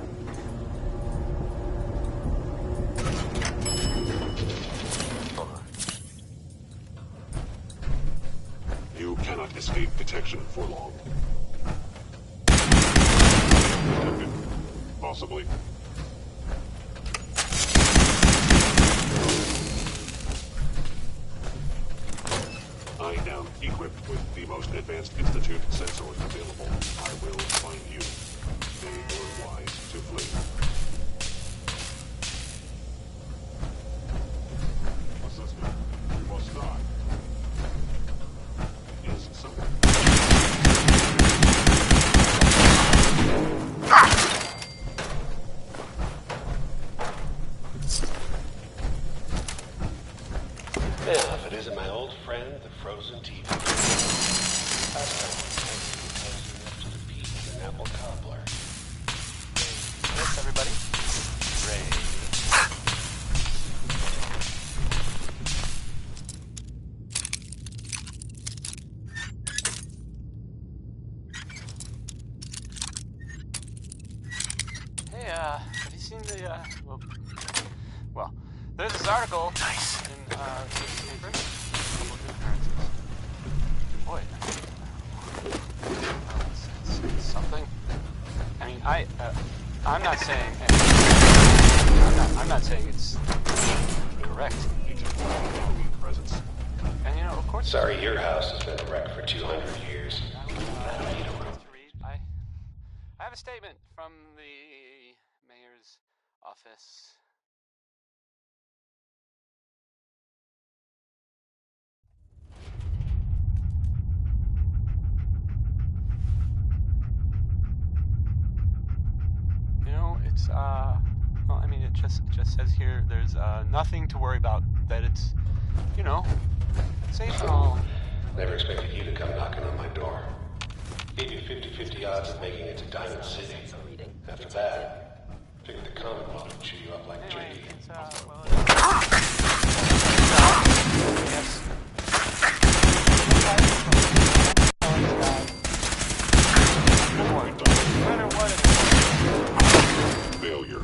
You cannot escape detection for long. Detected. Possibly. I am equipped with the most advanced Institute sensors available. I will find you. They were wise to flee. Assessment. We must start. Is someone... Well, if it isn't my old friend, the frozen TV. Last time I was enough to compete with an apple cobbler. Yes, everybody. Ray. Hey, have you seen the, well, there's this article in, the paper. Boy. It's something. I mean, I'm not saying, I'm not saying it's correct. And you know, of course. Sorry, your house has been a wreck for 200 years. I have a statement from the mayor's office. reports. Well, I mean, it just says here there's nothing to worry about. That it's, you know, safe and all. Never expected you to come knocking on my door. Gave you 50-50 odds of making it to Diamond City. After that, figured the Commonwealth would chew you up like JD. Failure.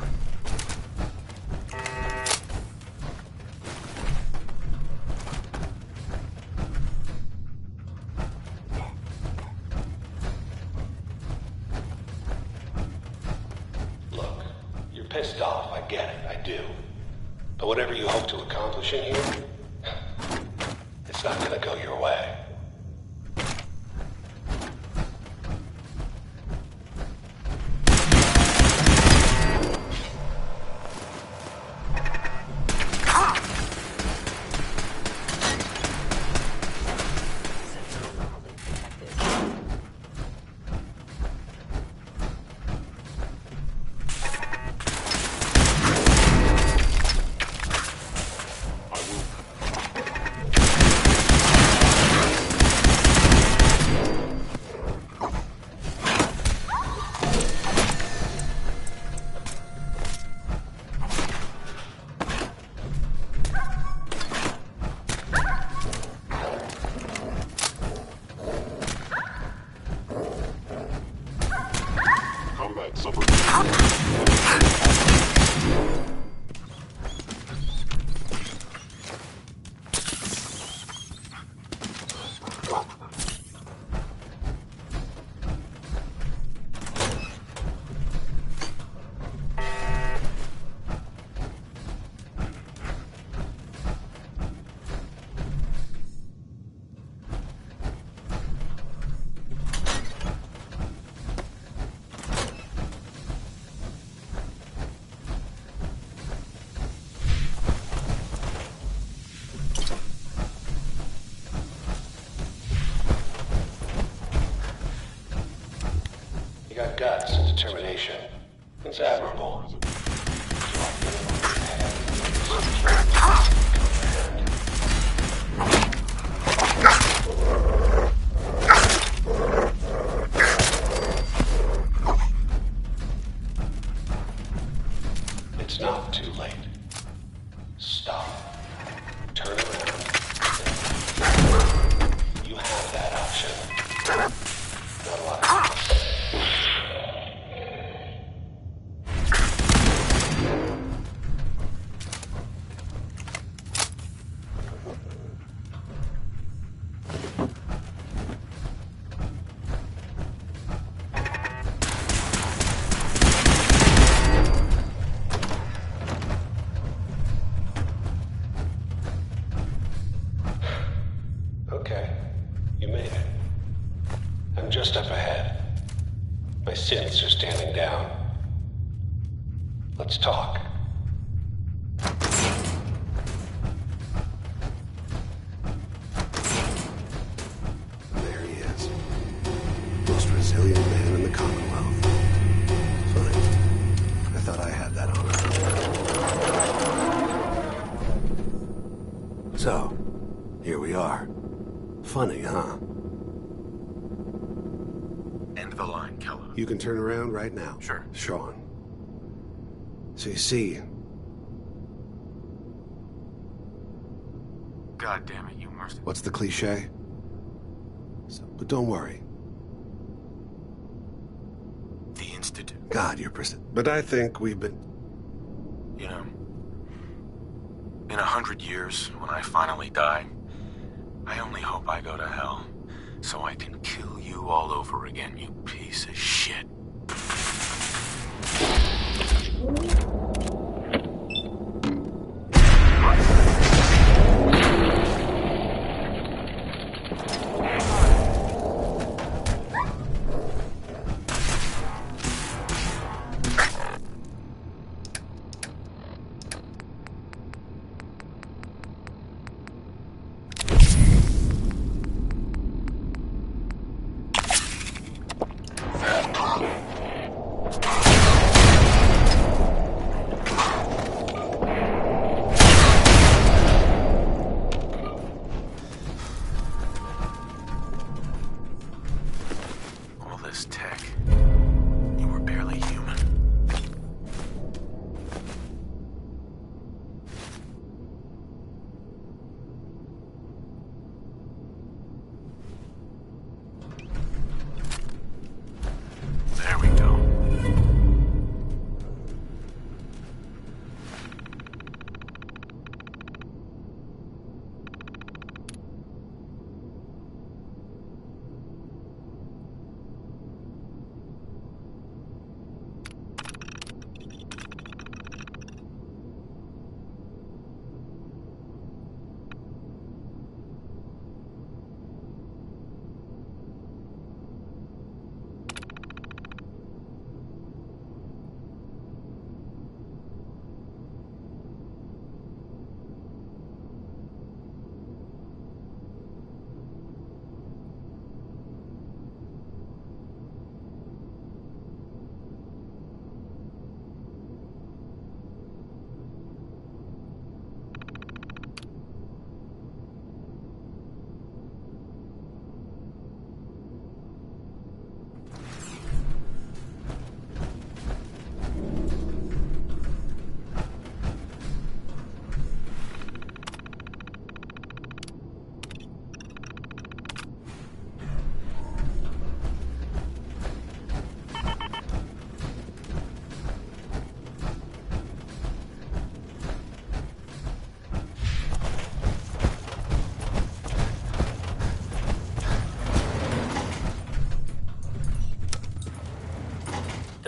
Look, you're pissed off, I get it, I do. But whatever you hope to accomplish in here, it's not gonna go your way. You got guts and determination. It's admirable. It's not too late. Stop. Turn around. You have that option. Not a lot of Okay, you made it. I'm just up ahead. My synths are standing down. Let's talk. There he is. Most resilient man in the Commonwealth. Fine. I thought I had that honor. So, here we are. Funny, huh? End of the line, Kellogg. You can turn around right now. Sure. Sean. So you see... God damn it, you mercy. What's the cliche? But don't worry. The Institute. God, you're But I think we've been... You know, in 100 years, when I finally die, I only hope I go to hell, so I can kill you all over again, you piece of shit.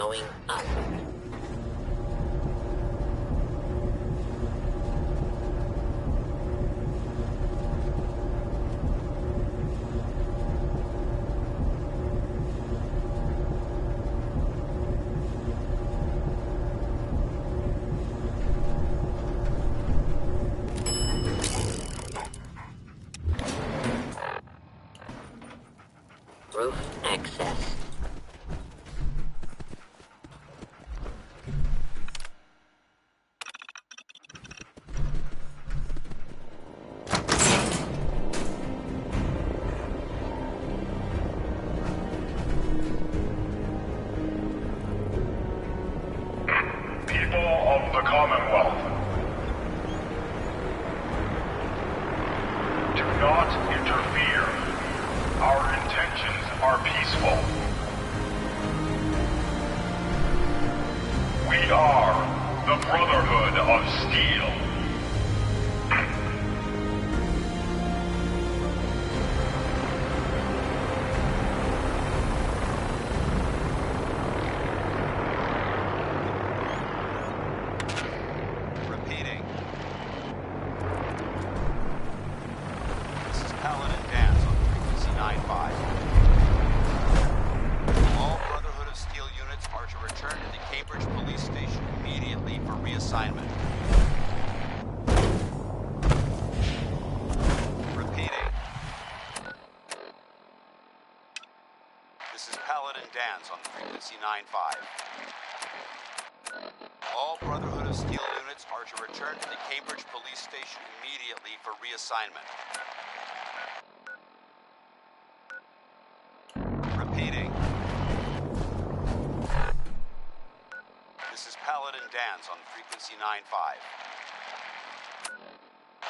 showing up. Roof access. People of the Commonwealth, do not interfere. Our intentions are peaceful. We are the Brotherhood of Steel. Repeating. This is Paladin Dance on frequency 95. All Brotherhood of Steel units are to return to the Cambridge Police Station immediately for reassignment. Repeating. This is Paladin Dance on frequency 95. All Brotherhood of Steel units are to return to the Cambridge Police Station immediately for reassignment. Repeating. This is Paladin Dance on frequency 95.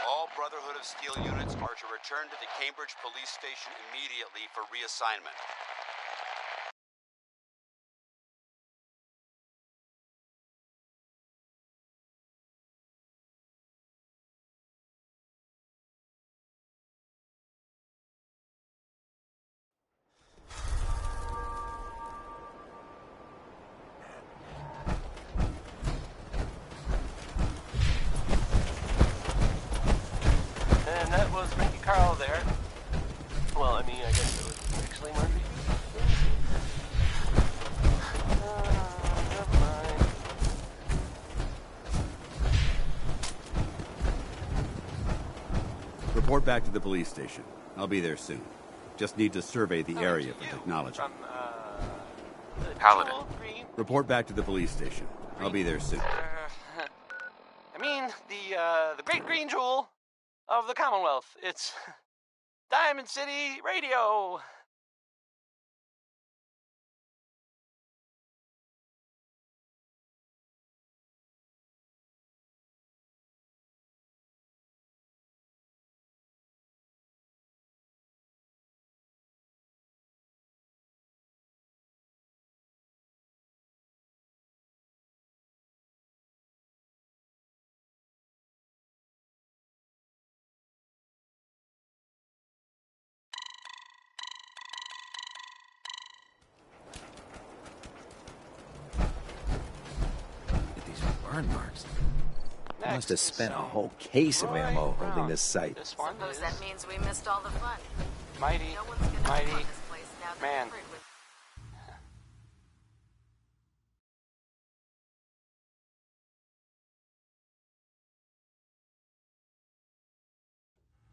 All Brotherhood of Steel units are to return to the Cambridge Police Station immediately for reassignment. And that was Frankie Carl there. Well, I mean, I guess it was actually Murphy. Never mind. Report back to the police station. I'll be there soon. Just need to survey the area for technology. Paladin. Report back to the police station. I'll be there soon. I mean, the great green jewel of the Commonwealth. It's Diamond City Radio. Burn marks. Must have spent a whole case of ammo holding this site. Suppose that means we missed all the fun. Mighty, mighty man.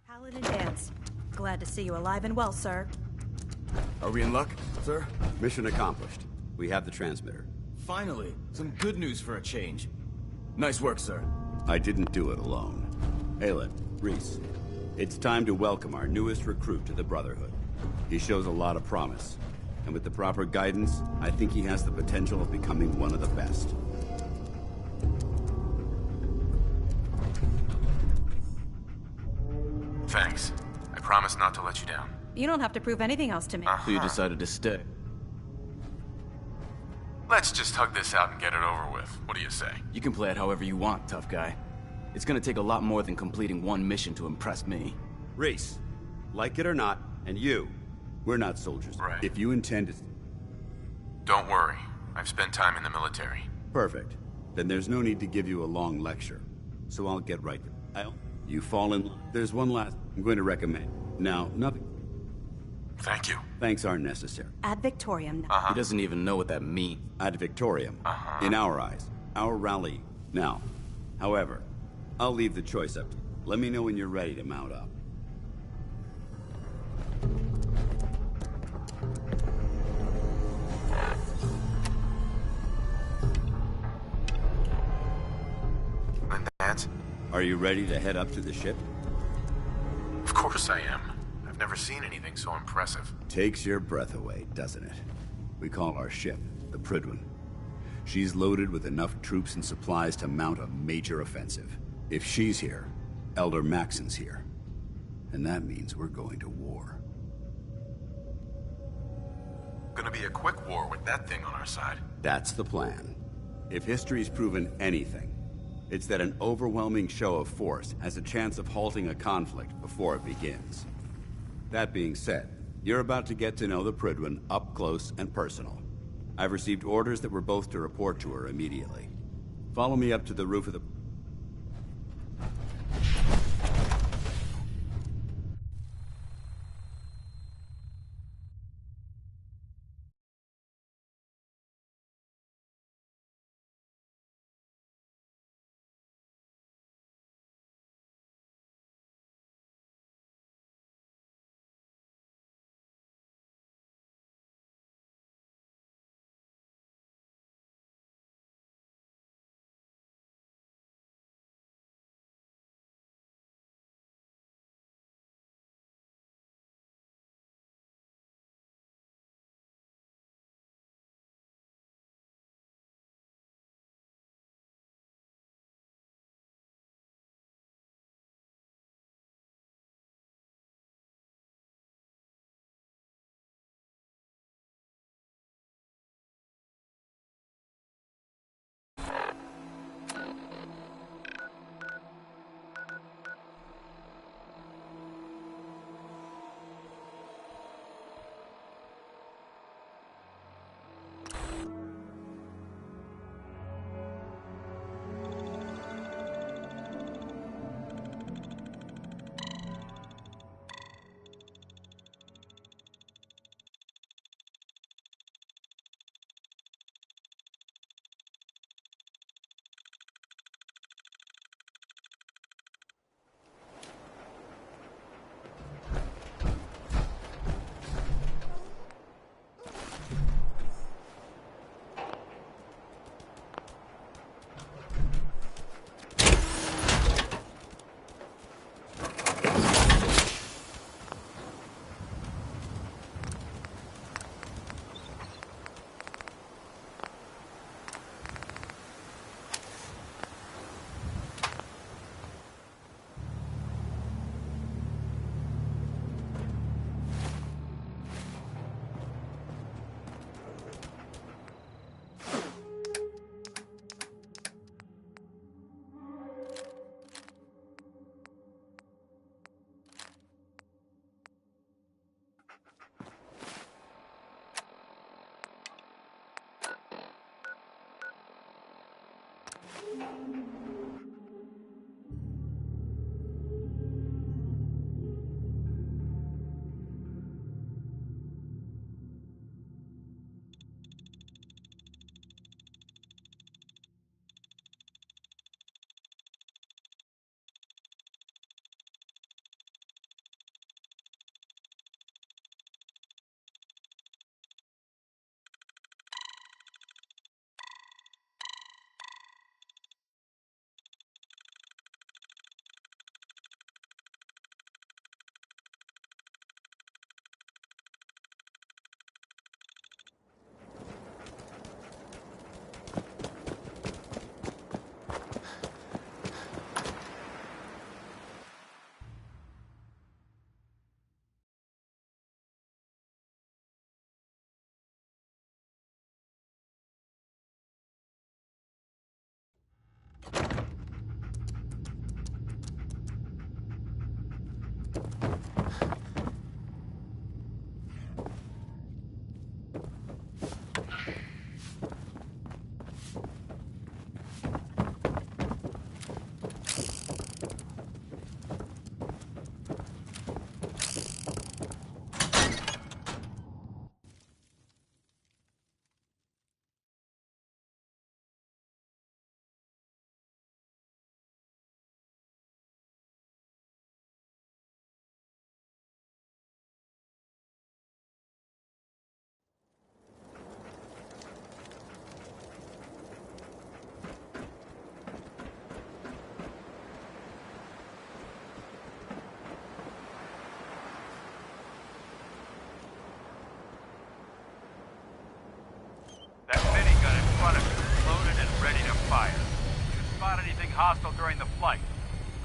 Paladin Dance. Glad to see you alive and well, sir. Are we in luck, sir? Mission accomplished. We have the transmitter. Finally, some good news for a change. Nice work, sir. I didn't do it alone. Aelin, Reese, it's time to welcome our newest recruit to the Brotherhood. He shows a lot of promise, and with the proper guidance, I think he has the potential of becoming one of the best. Thanks. I promise not to let you down. You don't have to prove anything else to me. So you decided to stay? Let's just hug this out and get it over with. What do you say? You can play it however you want, tough guy. It's gonna take a lot more than completing one mission to impress me. Reese, like it or not, and you, we're not soldiers. Right. If you intend to... Don't worry. I've spent time in the military. Perfect. Then there's no need to give you a long lecture. So I'll get right to it. You fall in... There's one last... I'm going to recommend. Now, nothing... Thank you. Thanks aren't necessary. Ad Victorium. He doesn't even know what that means. Ad Victorium. In our eyes. Our rally. Now. However, I'll leave the choice up to you. Let me know when you're ready to mount up. Lance? Are you ready to head up to the ship? Of course I am. I've never seen anything so impressive. Takes your breath away, doesn't it? We call our ship the Prydwen. She's loaded with enough troops and supplies to mount a major offensive. If she's here, Elder Maxson's here. And that means we're going to war. Gonna be a quick war with that thing on our side. That's the plan. If history's proven anything, it's that an overwhelming show of force has a chance of halting a conflict before it begins. That being said, you're about to get to know the Prydwen up close and personal. I've received orders that we're both to report to her immediately. Follow me up to the roof of the...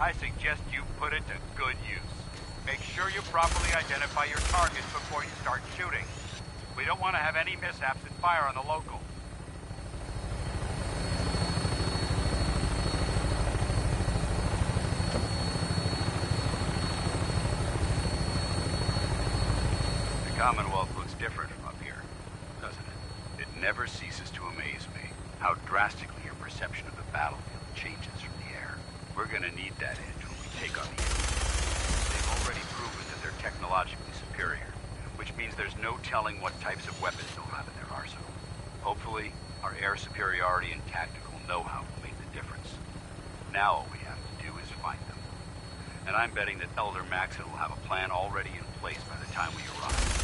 I suggest you put it to good use. Make sure you properly identify your targets before you start shooting. We don't want to have any mishaps and fire on the local. The Commonwealth looks different from up here, doesn't it? It never ceases to amaze me how drastically your perception of the battlefield changes from the air. We're gonna need that edge when we take on the enemy. They've already proven that they're technologically superior, which means there's no telling what types of weapons they'll have in their arsenal. Hopefully, our air superiority and tactical know-how will make the difference. Now all we have to do is find them. And I'm betting that Elder Maxson will have a plan already in place by the time we arrive.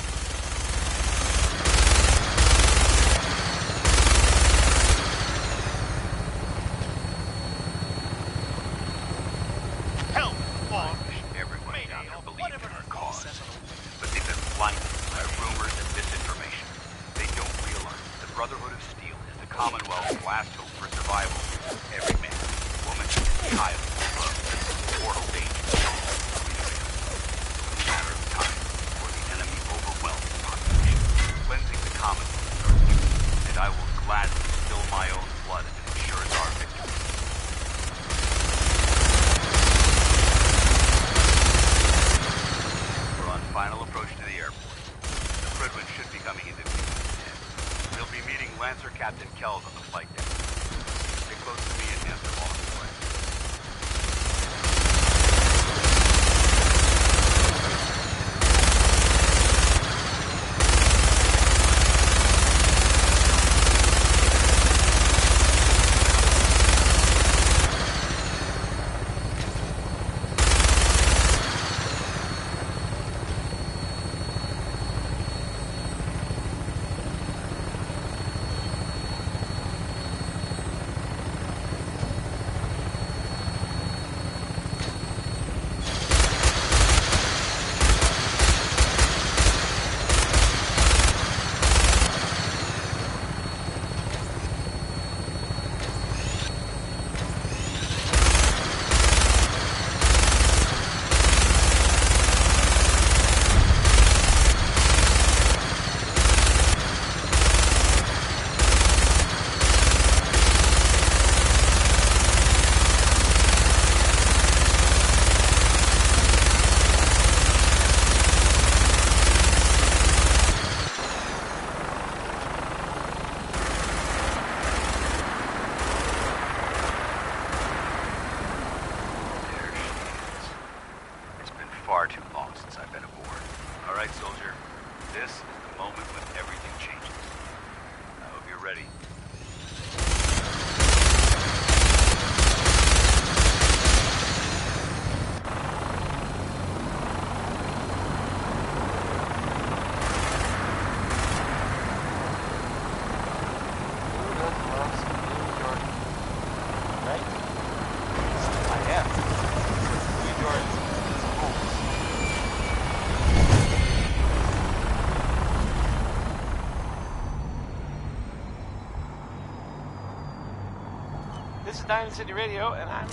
This is Diamond City Radio, and I'm,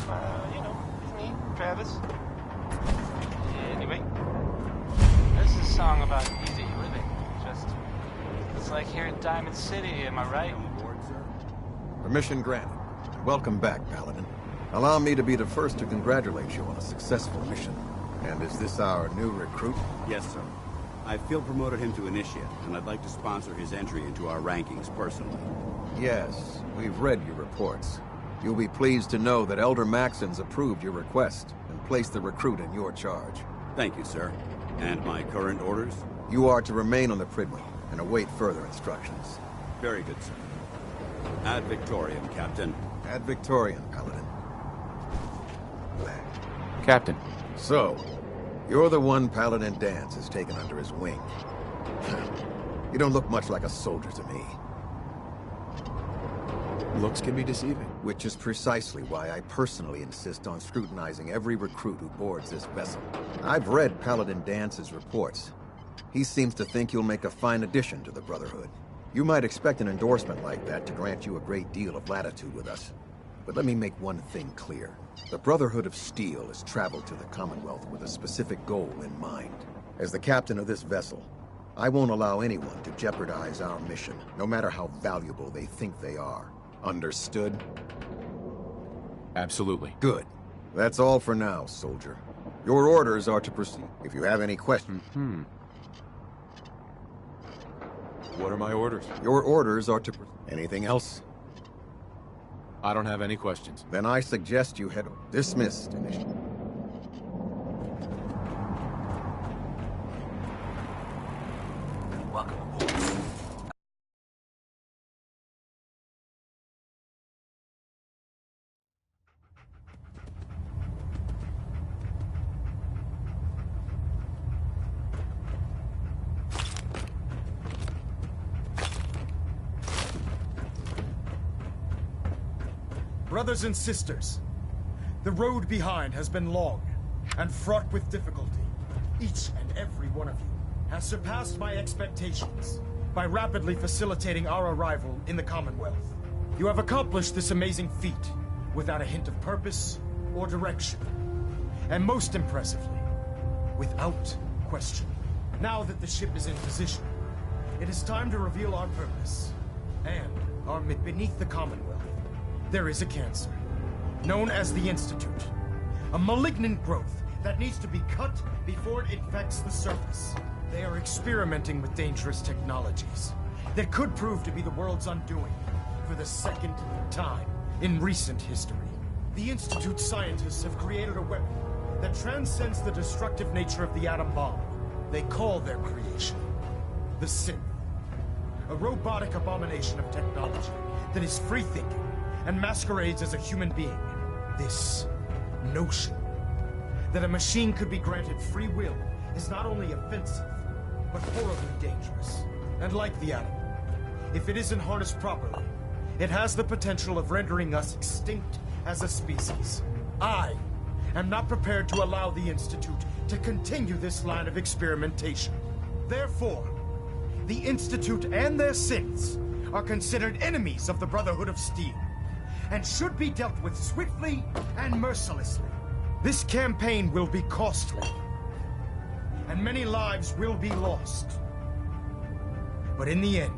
it's me, Travis. Anyway, this is a song about easy living. It's like here in Diamond City, am I right? Permission granted. Welcome back, Paladin. Allow me to be the first to congratulate you on a successful mission. And is this our new recruit? Yes, sir. I field promoted him to Initiate, and I'd like to sponsor his entry into our rankings personally. Yes, we've read your reports. You'll be pleased to know that Elder Maxson's approved your request and placed the recruit in your charge. Thank you, sir. And my current orders? You are to remain on the Pridwell and await further instructions. Very good, sir. Ad Victoriam, Captain. Ad Victoriam, Paladin. Captain. So, you're the one Paladin Danse has taken under his wing. You don't look much like a soldier to me. Looks can be deceiving. Which is precisely why I personally insist on scrutinizing every recruit who boards this vessel. I've read Paladin Dance's reports. He seems to think you'll make a fine addition to the Brotherhood. You might expect an endorsement like that to grant you a great deal of latitude with us. But let me make one thing clear. The Brotherhood of Steel has traveled to the Commonwealth with a specific goal in mind. As the captain of this vessel, I won't allow anyone to jeopardize our mission, no matter how valuable they think they are. Understood? Absolutely. Good. That's all for now, soldier. Your orders are to proceed. If you have any questions... What are my orders? Your orders are to... Anything else? I don't have any questions. Then I suggest you head... Dismissed, initiative. Welcome aboard. Brothers and sisters, the road behind has been long and fraught with difficulty. Each and every one of you has surpassed my expectations by rapidly facilitating our arrival in the Commonwealth. You have accomplished this amazing feat without a hint of purpose or direction. And most impressively, without question. Now that the ship is in position, it is time to reveal our purpose and our mission. Beneath the Commonwealth, there is a cancer, known as the Institute. A malignant growth that needs to be cut before it infects the surface. They are experimenting with dangerous technologies that could prove to be the world's undoing for the second time in recent history. The Institute's scientists have created a weapon that transcends the destructive nature of the atom bomb. They call their creation the Synth. A robotic abomination of technology that is free-thinking and masquerades as a human being. This notion that a machine could be granted free will is not only offensive, but horribly dangerous. And like the atom, if it isn't harnessed properly, it has the potential of rendering us extinct as a species. I am not prepared to allow the Institute to continue this line of experimentation. Therefore, the Institute and their synths are considered enemies of the Brotherhood of Steel, and should be dealt with swiftly and mercilessly. This campaign will be costly, and many lives will be lost. But in the end,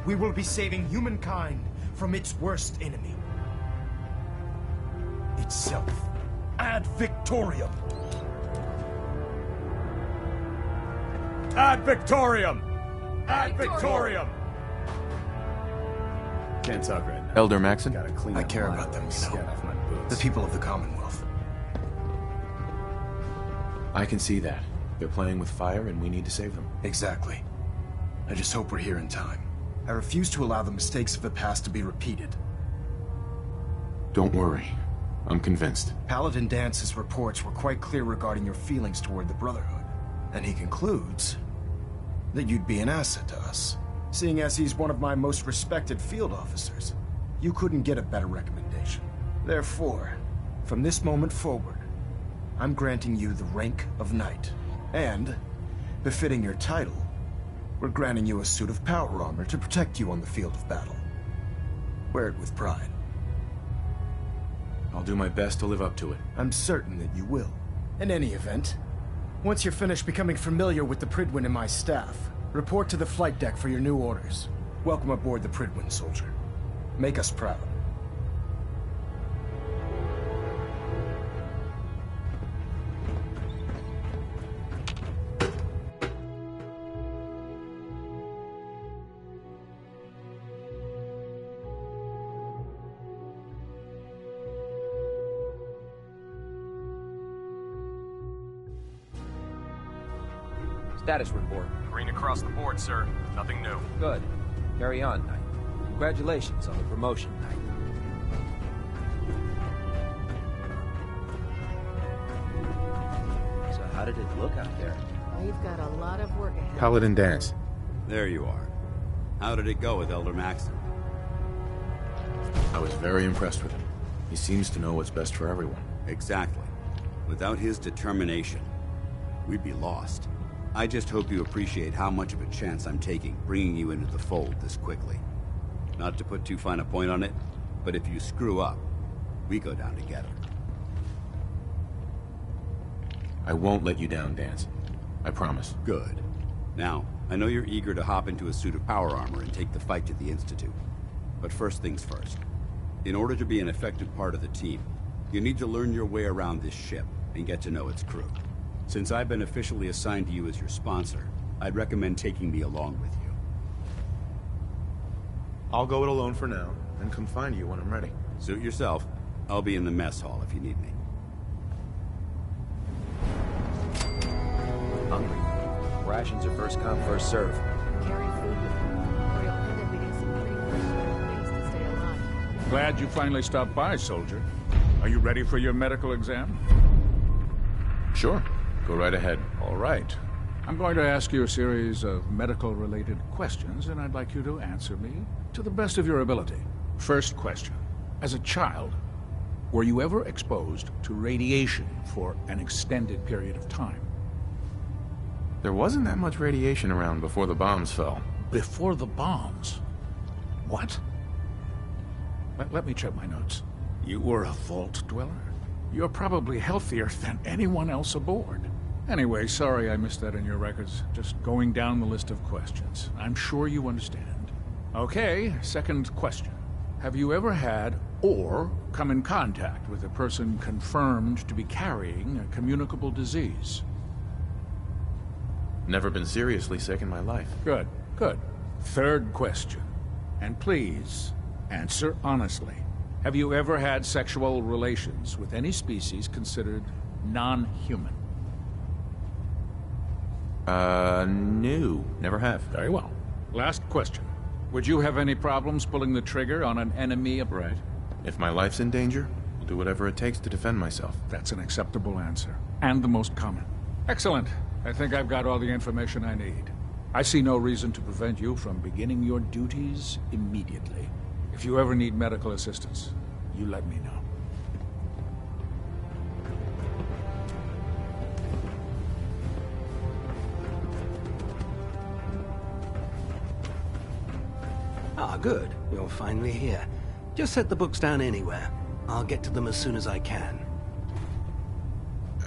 we will be saving humankind from its worst enemy. Itself. Ad Victorium! Ad Victorium! Ad Victorium! Can't talk right now. Elder Maxon? I care about them, you know. The people of the Commonwealth. I can see that. They're playing with fire and we need to save them. Exactly. I just hope we're here in time. I refuse to allow the mistakes of the past to be repeated. Don't worry. I'm convinced. Paladin Dance's reports were quite clear regarding your feelings toward the Brotherhood. And he concludes that you'd be an asset to us. Seeing as he's one of my most respected field officers, you couldn't get a better recommendation. Therefore, from this moment forward, I'm granting you the rank of Knight. And, befitting your title, we're granting you a suit of power armor to protect you on the field of battle. Wear it with pride. I'll do my best to live up to it. I'm certain that you will. In any event, once you're finished becoming familiar with the Prydwen and my staff, report to the flight deck for your new orders. Welcome aboard the Prydwen, soldier. Make us proud. Status report. Green across the board, sir. Nothing new. Good. Carry on, Knight. Congratulations on the promotion, Knight. So how did it look out there? We've got a lot of work ahead. Paladin Dance. There you are. How did it go with Elder Maxon? I was very impressed with him. He seems to know what's best for everyone. Exactly. Without his determination, we'd be lost. I just hope you appreciate how much of a chance I'm taking bringing you into the fold this quickly. Not to put too fine a point on it, but if you screw up, We go down together. I won't let you down, Danse. I promise. Good. Now, I know you're eager to hop into a suit of power armor and take the fight to the Institute. But first things first. In order to be an effective part of the team, you need to learn your way around this ship and get to know its crew. Since I've been officially assigned to you as your sponsor, I'd recommend taking me along with you. I'll go it alone for now, and come find you when I'm ready. Suit yourself. I'll be in the mess hall if you need me. Hungry. Rations are first come, first serve. Carry food with you, or you'll end up eating some pretty fresh ways to stay alive. Glad you finally stopped by, soldier. Are you ready for your medical exam? Sure. Go right ahead. All right. I'm going to ask you a series of medical-related questions, and I'd like you to answer me to the best of your ability. First question. As a child, were you ever exposed to radiation for an extended period of time? There wasn't that much radiation around before the bombs fell. Before the bombs? What? Let me check my notes. You were a vault dweller? You're probably healthier than anyone else aboard. Anyway, sorry I missed that in your records. Just going down the list of questions. I'm sure you understand. Okay, second question. Have you ever had or come in contact with a person confirmed to be carrying a communicable disease? Never been seriously sick in my life. Good, good. Third question. And please, answer honestly. Have you ever had sexual relations with any species considered non-human? No. Never have. Very well. Last question. Would you have any problems pulling the trigger on an enemy? Right. If my life's in danger, I'll do whatever it takes to defend myself. That's an acceptable answer. And the most common. Excellent. I think I've got all the information I need. I see no reason to prevent you from beginning your duties immediately. If you ever need medical assistance, you let me know. Ah, good. You're finally here. Just set the books down anywhere. I'll get to them as soon as I can.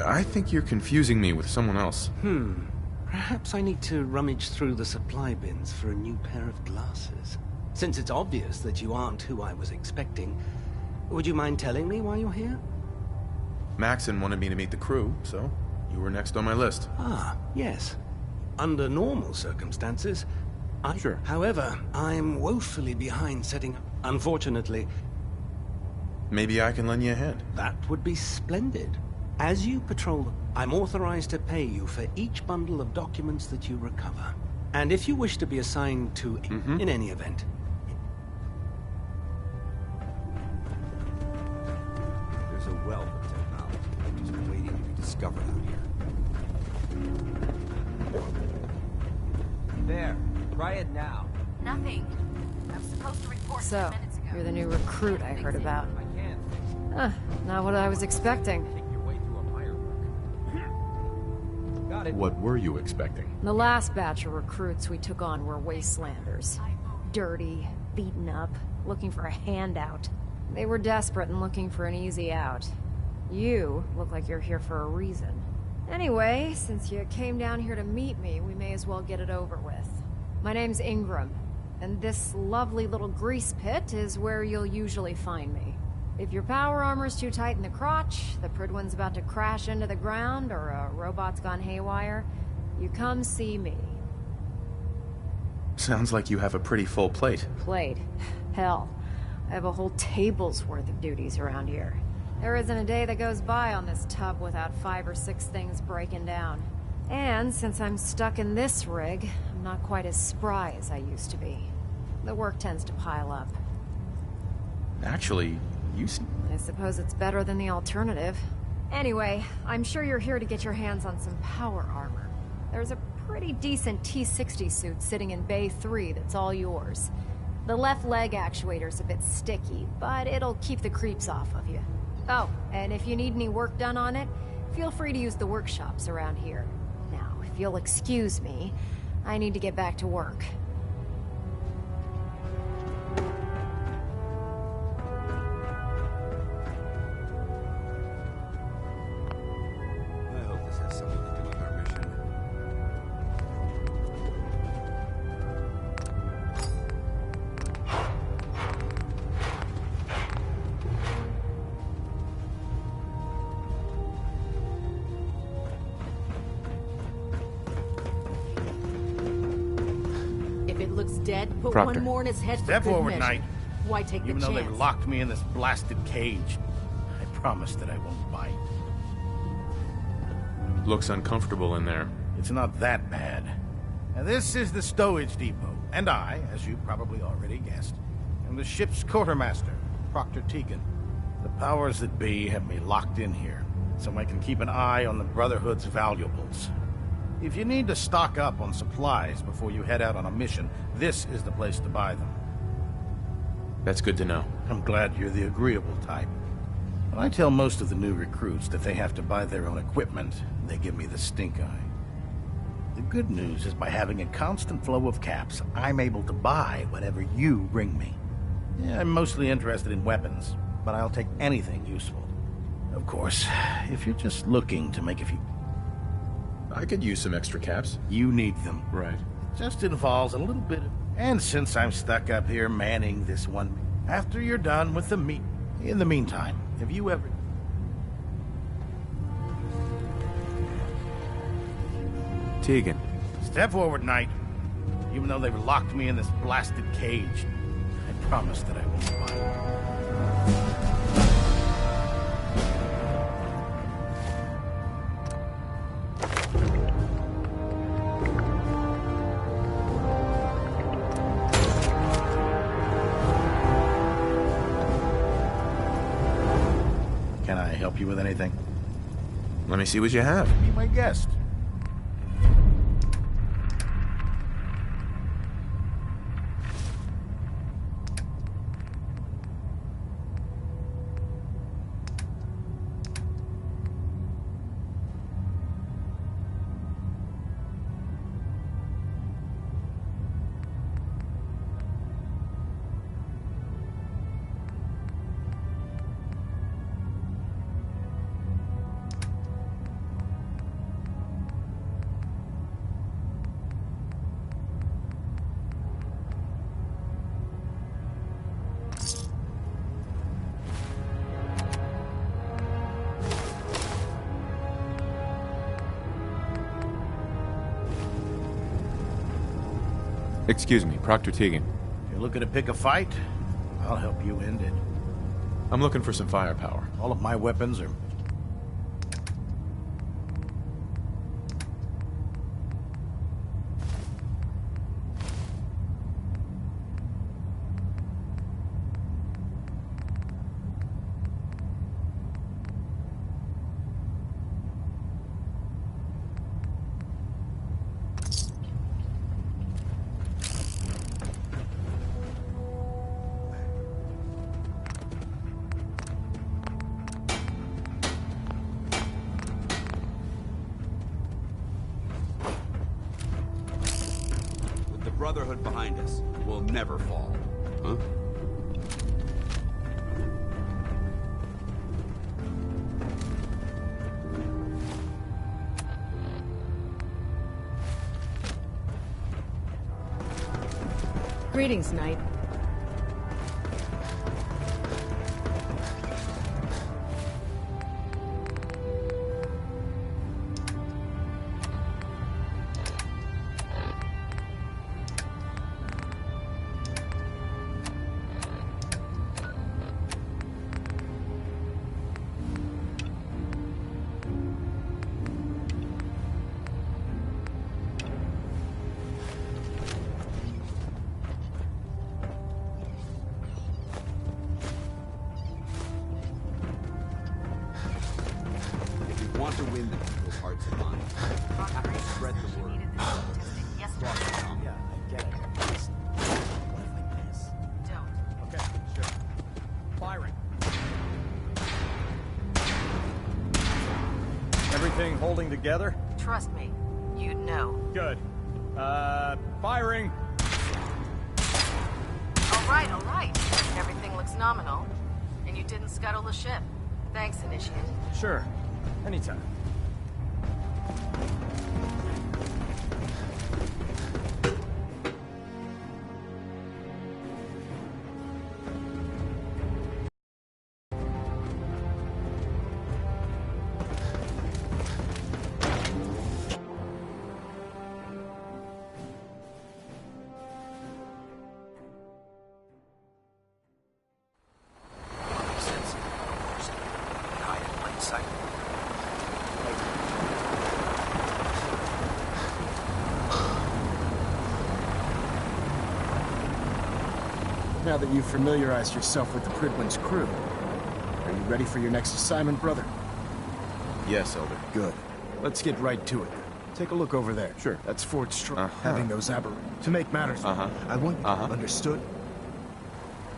I think you're confusing me with someone else. Perhaps I need to rummage through the supply bins for a new pair of glasses. Since it's obvious that you aren't who I was expecting, would you mind telling me why you're here? Maxon wanted me to meet the crew, so you were next on my list. Ah, yes. Under normal circumstances, Sure. However, I'm woefully behind setting up. Unfortunately. Maybe I can lend you a hand. That would be splendid. As you patrol them, I'm authorized to pay you for each bundle of documents that you recover. And if you wish to be assigned to, in any event. There's a wealth of technology just waiting to be discovered out here. There. Try it now. Nothing. I was supposed to report 10 minutes ago. You're the new recruit I heard about. Not what I was expecting. Got it. What were you expecting? The last batch of recruits we took on were wastelanders. Dirty, beaten up, looking for a handout. They were desperate and looking for an easy out. You look like you're here for a reason. Anyway, since you came down here to meet me, we may as well get it over with. My name's Ingram, and this lovely little grease pit is where you'll usually find me. If your power armor's too tight in the crotch, the Prydwen's about to crash into the ground, or a robot's gone haywire, you come see me. Sounds like you have a pretty full plate. Plate? Hell, I have a whole table's worth of duties around here. There isn't a day that goes by on this tub without 5 or 6 things breaking down. And since I'm stuck in this rig, I'm not quite as spry as I used to be. The work tends to pile up. Actually, I suppose it's better than the alternative. Anyway, I'm sure you're here to get your hands on some power armor. There's a pretty decent T-60 suit sitting in Bay 3 that's all yours. The left leg actuator's a bit sticky, but it'll keep the creeps off of you. Oh, and if you need any work done on it, feel free to use the workshops around here. Now, if you'll excuse me, I need to get back to work. looks dead. Put Proctor. one more in his head for Step good forward, measure. Knight. Why take Even the though chance? they've locked me in this blasted cage, I promise that I won't bite. Looks uncomfortable in there. It's not that bad. Now, this is the stowage depot, and I, as you probably already guessed, am the ship's quartermaster, Proctor Tegan. The powers that be have me locked in here, so I can keep an eye on the Brotherhood's valuables. If you need to stock up on supplies before you head out on a mission, this is the place to buy them. That's good to know. I'm glad you're the agreeable type. When I tell most of the new recruits that they have to buy their own equipment, they give me the stink eye. The good news is by having a constant flow of caps, I'm able to buy whatever you bring me. Yeah, I'm mostly interested in weapons, but I'll take anything useful. Of course, if you're just looking to make a few... I could use some extra caps. You need them. Right. It just involves a little bit of... And since I'm stuck up here manning this one, after you're done with the meat... In the meantime, have you ever... Tegan. Step forward, Knight. Even though they've locked me in this blasted cage, I promise that I won't bite. Can I help you with anything? Let me see what you have. Be my guest. Excuse me, Proctor Tegan. You're looking to pick a fight? I'll help you end it. I'm looking for some firepower. All of my weapons are... Brotherhood behind us. We'll never fall. Huh? Greetings, Knight. Want to win the people's hearts and minds. Have to spread the word. Yes, Yeah, I get it. What if I miss? Don't. Okay, sure. Firing. Everything holding together? Trust me, you'd know. Good. Firing. All right. Everything looks nominal. And you didn't scuttle the ship. Thanks, Initiate. Sure. Anytime. Now that you've familiarized yourself with the Prydwen's crew, are you ready for your next assignment, brother? Yes, Elder. Good. Let's get right to it. Take a look over there. Sure. That's Fort Strong. Having those To make matters worse, I want you understood?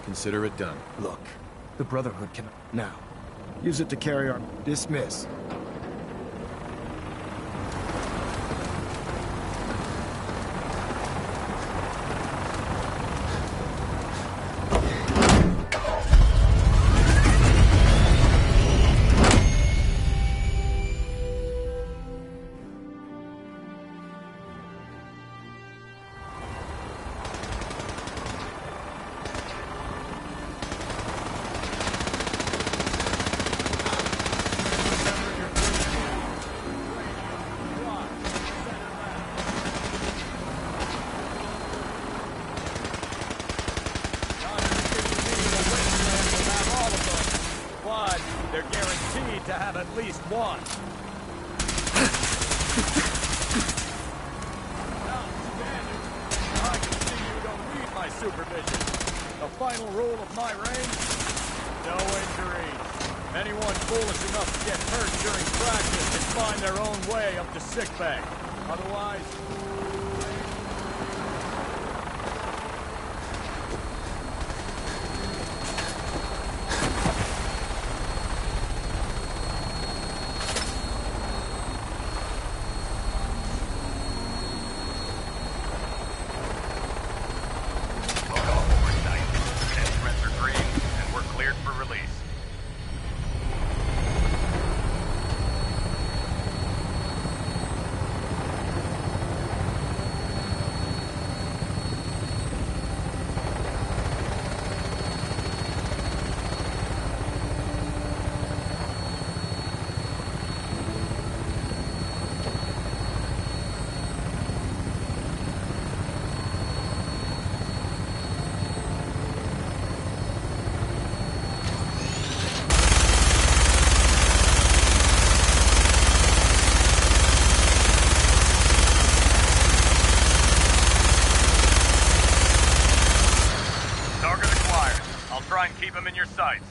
Consider it done. Look, the Brotherhood can... Now, use it to carry our... Dismiss. They're guaranteed to have at least one. Outstanding. I can see you don't need my supervision. The final rule of my reign? No injuries. Anyone foolish enough to get hurt during practice can find their own way up to sickbay. Otherwise... Try and keep them in your sights.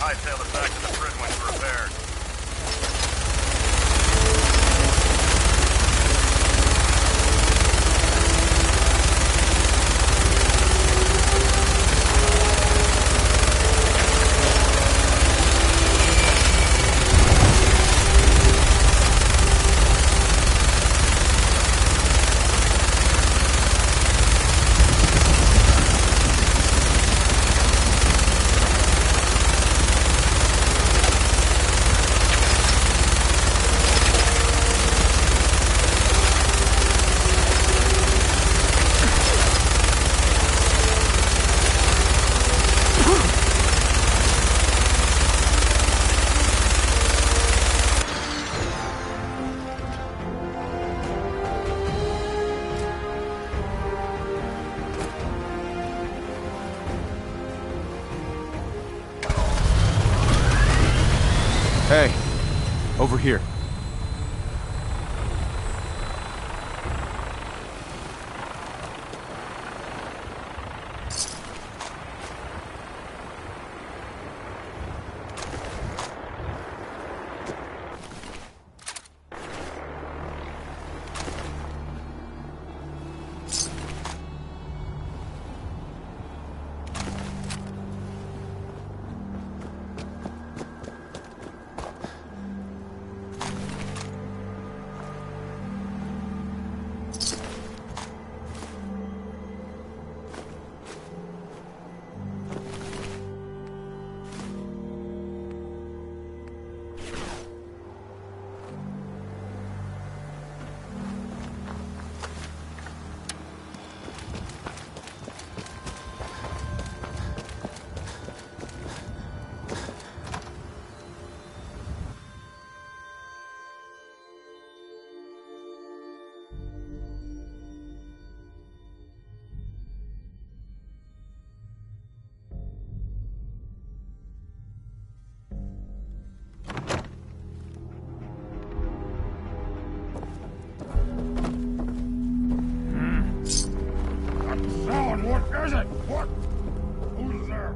Hightail it back to the Prydwen for repairs. Hey, over here. is it? What? Who's there?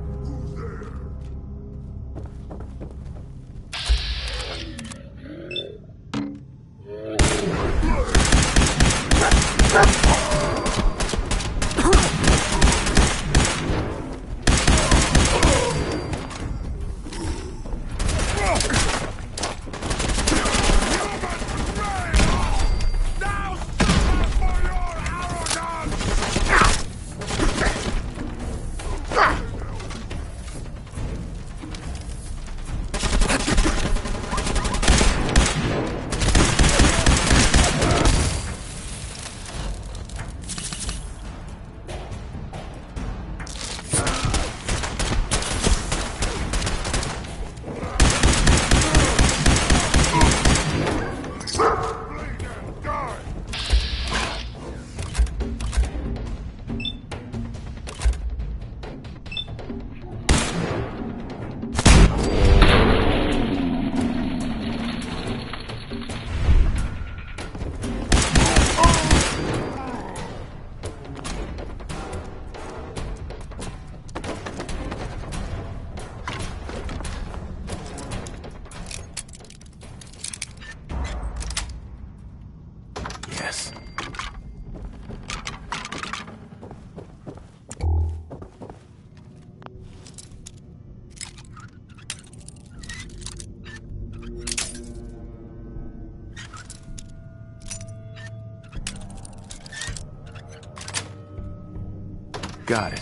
Got it.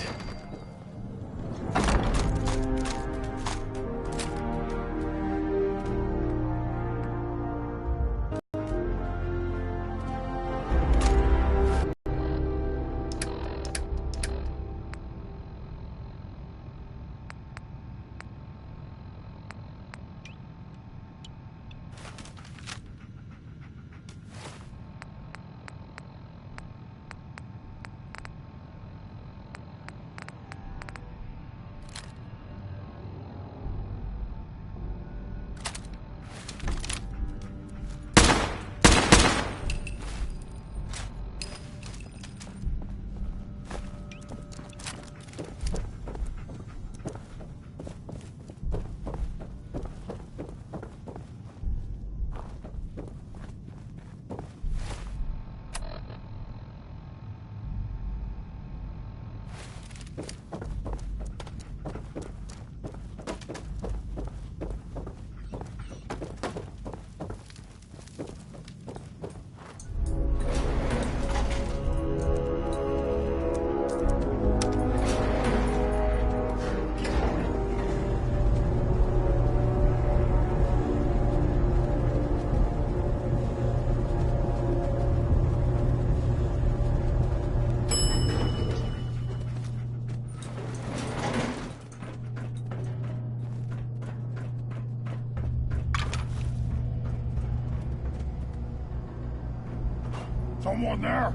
Someone there?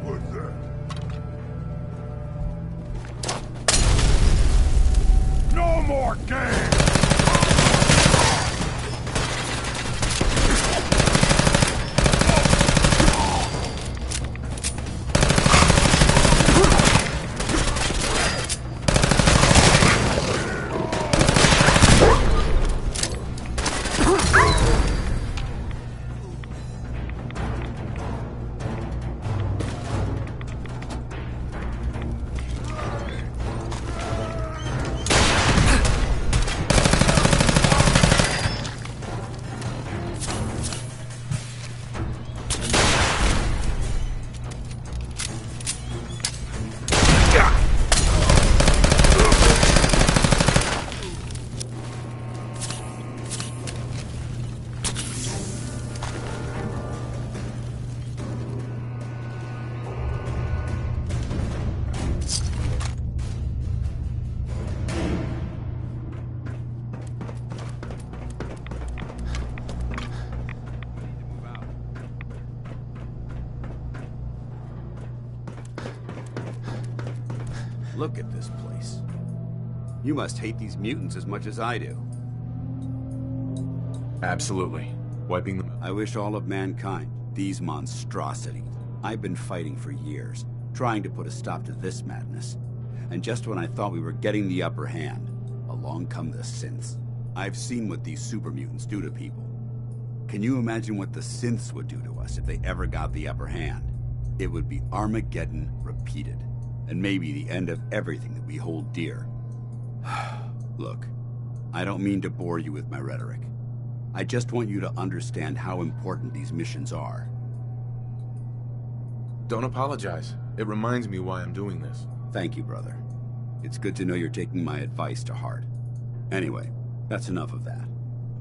What's that? No more games! Look at this place. You must hate these mutants as much as I do. Absolutely. Wiping them out. I wish all of mankind these monstrosities. I've been fighting for years, trying to put a stop to this madness. And just when I thought we were getting the upper hand, along come the synths. I've seen what these super mutants do to people. Can you imagine what the synths would do to us if they ever got the upper hand? It would be Armageddon repeated, and maybe the end of everything that we hold dear. Look, I don't mean to bore you with my rhetoric. I just want you to understand how important these missions are. Don't apologize. It reminds me why I'm doing this. Thank you, brother. It's good to know you're taking my advice to heart. Anyway, that's enough of that.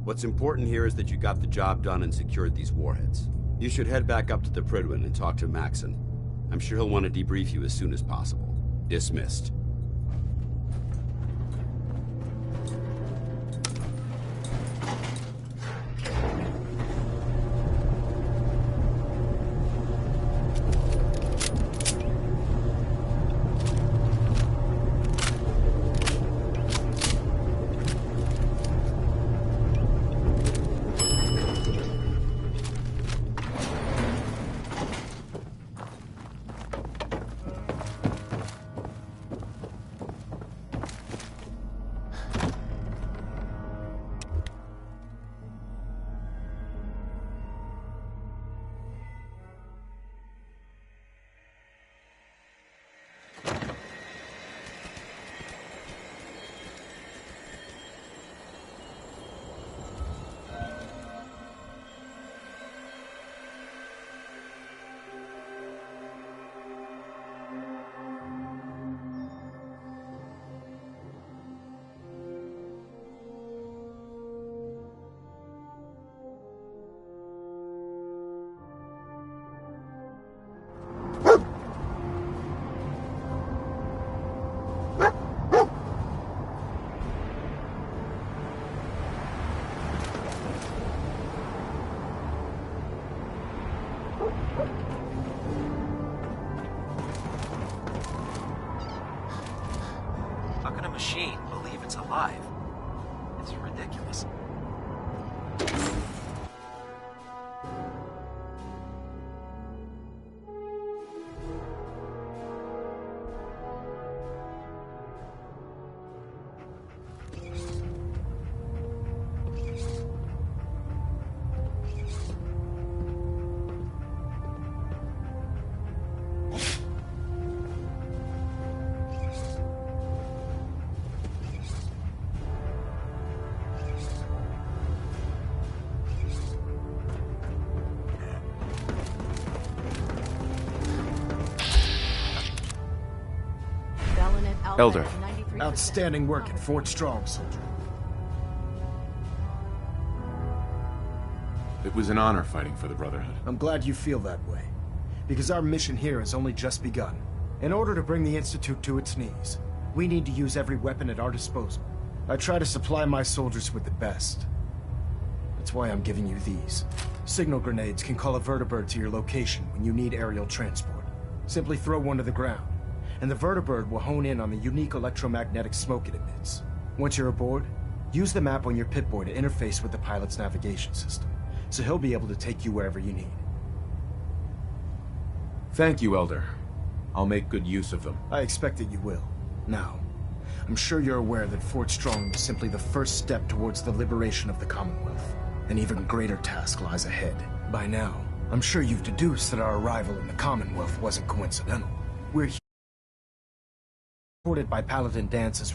What's important here is that you got the job done and secured these warheads. You should head back up to the Prydwen and talk to Maxon. I'm sure he'll want to debrief you as soon as possible. Dismissed. How can a machine believe it's alive? It's ridiculous. Elder. Outstanding work at Fort Strong, soldier. It was an honor fighting for the Brotherhood. I'm glad you feel that way, because our mission here has only just begun. In order to bring the Institute to its knees, we need to use every weapon at our disposal. I try to supply my soldiers with the best. That's why I'm giving you these. Signal grenades can call a vertibird to your location when you need aerial transport. Simply throw one to the ground, and the vertibird will hone in on the unique electromagnetic smoke it emits. Once you're aboard, use the map on your Pip-Boy to interface with the pilot's navigation system, so he'll be able to take you wherever you need. Thank you, Elder. I'll make good use of them. I expect that you will. Now, I'm sure you're aware that Fort Strong was simply the first step towards the liberation of the Commonwealth. An even greater task lies ahead. By now, I'm sure you've deduced that our arrival in the Commonwealth wasn't coincidental. We're here supported by Paladin Dance's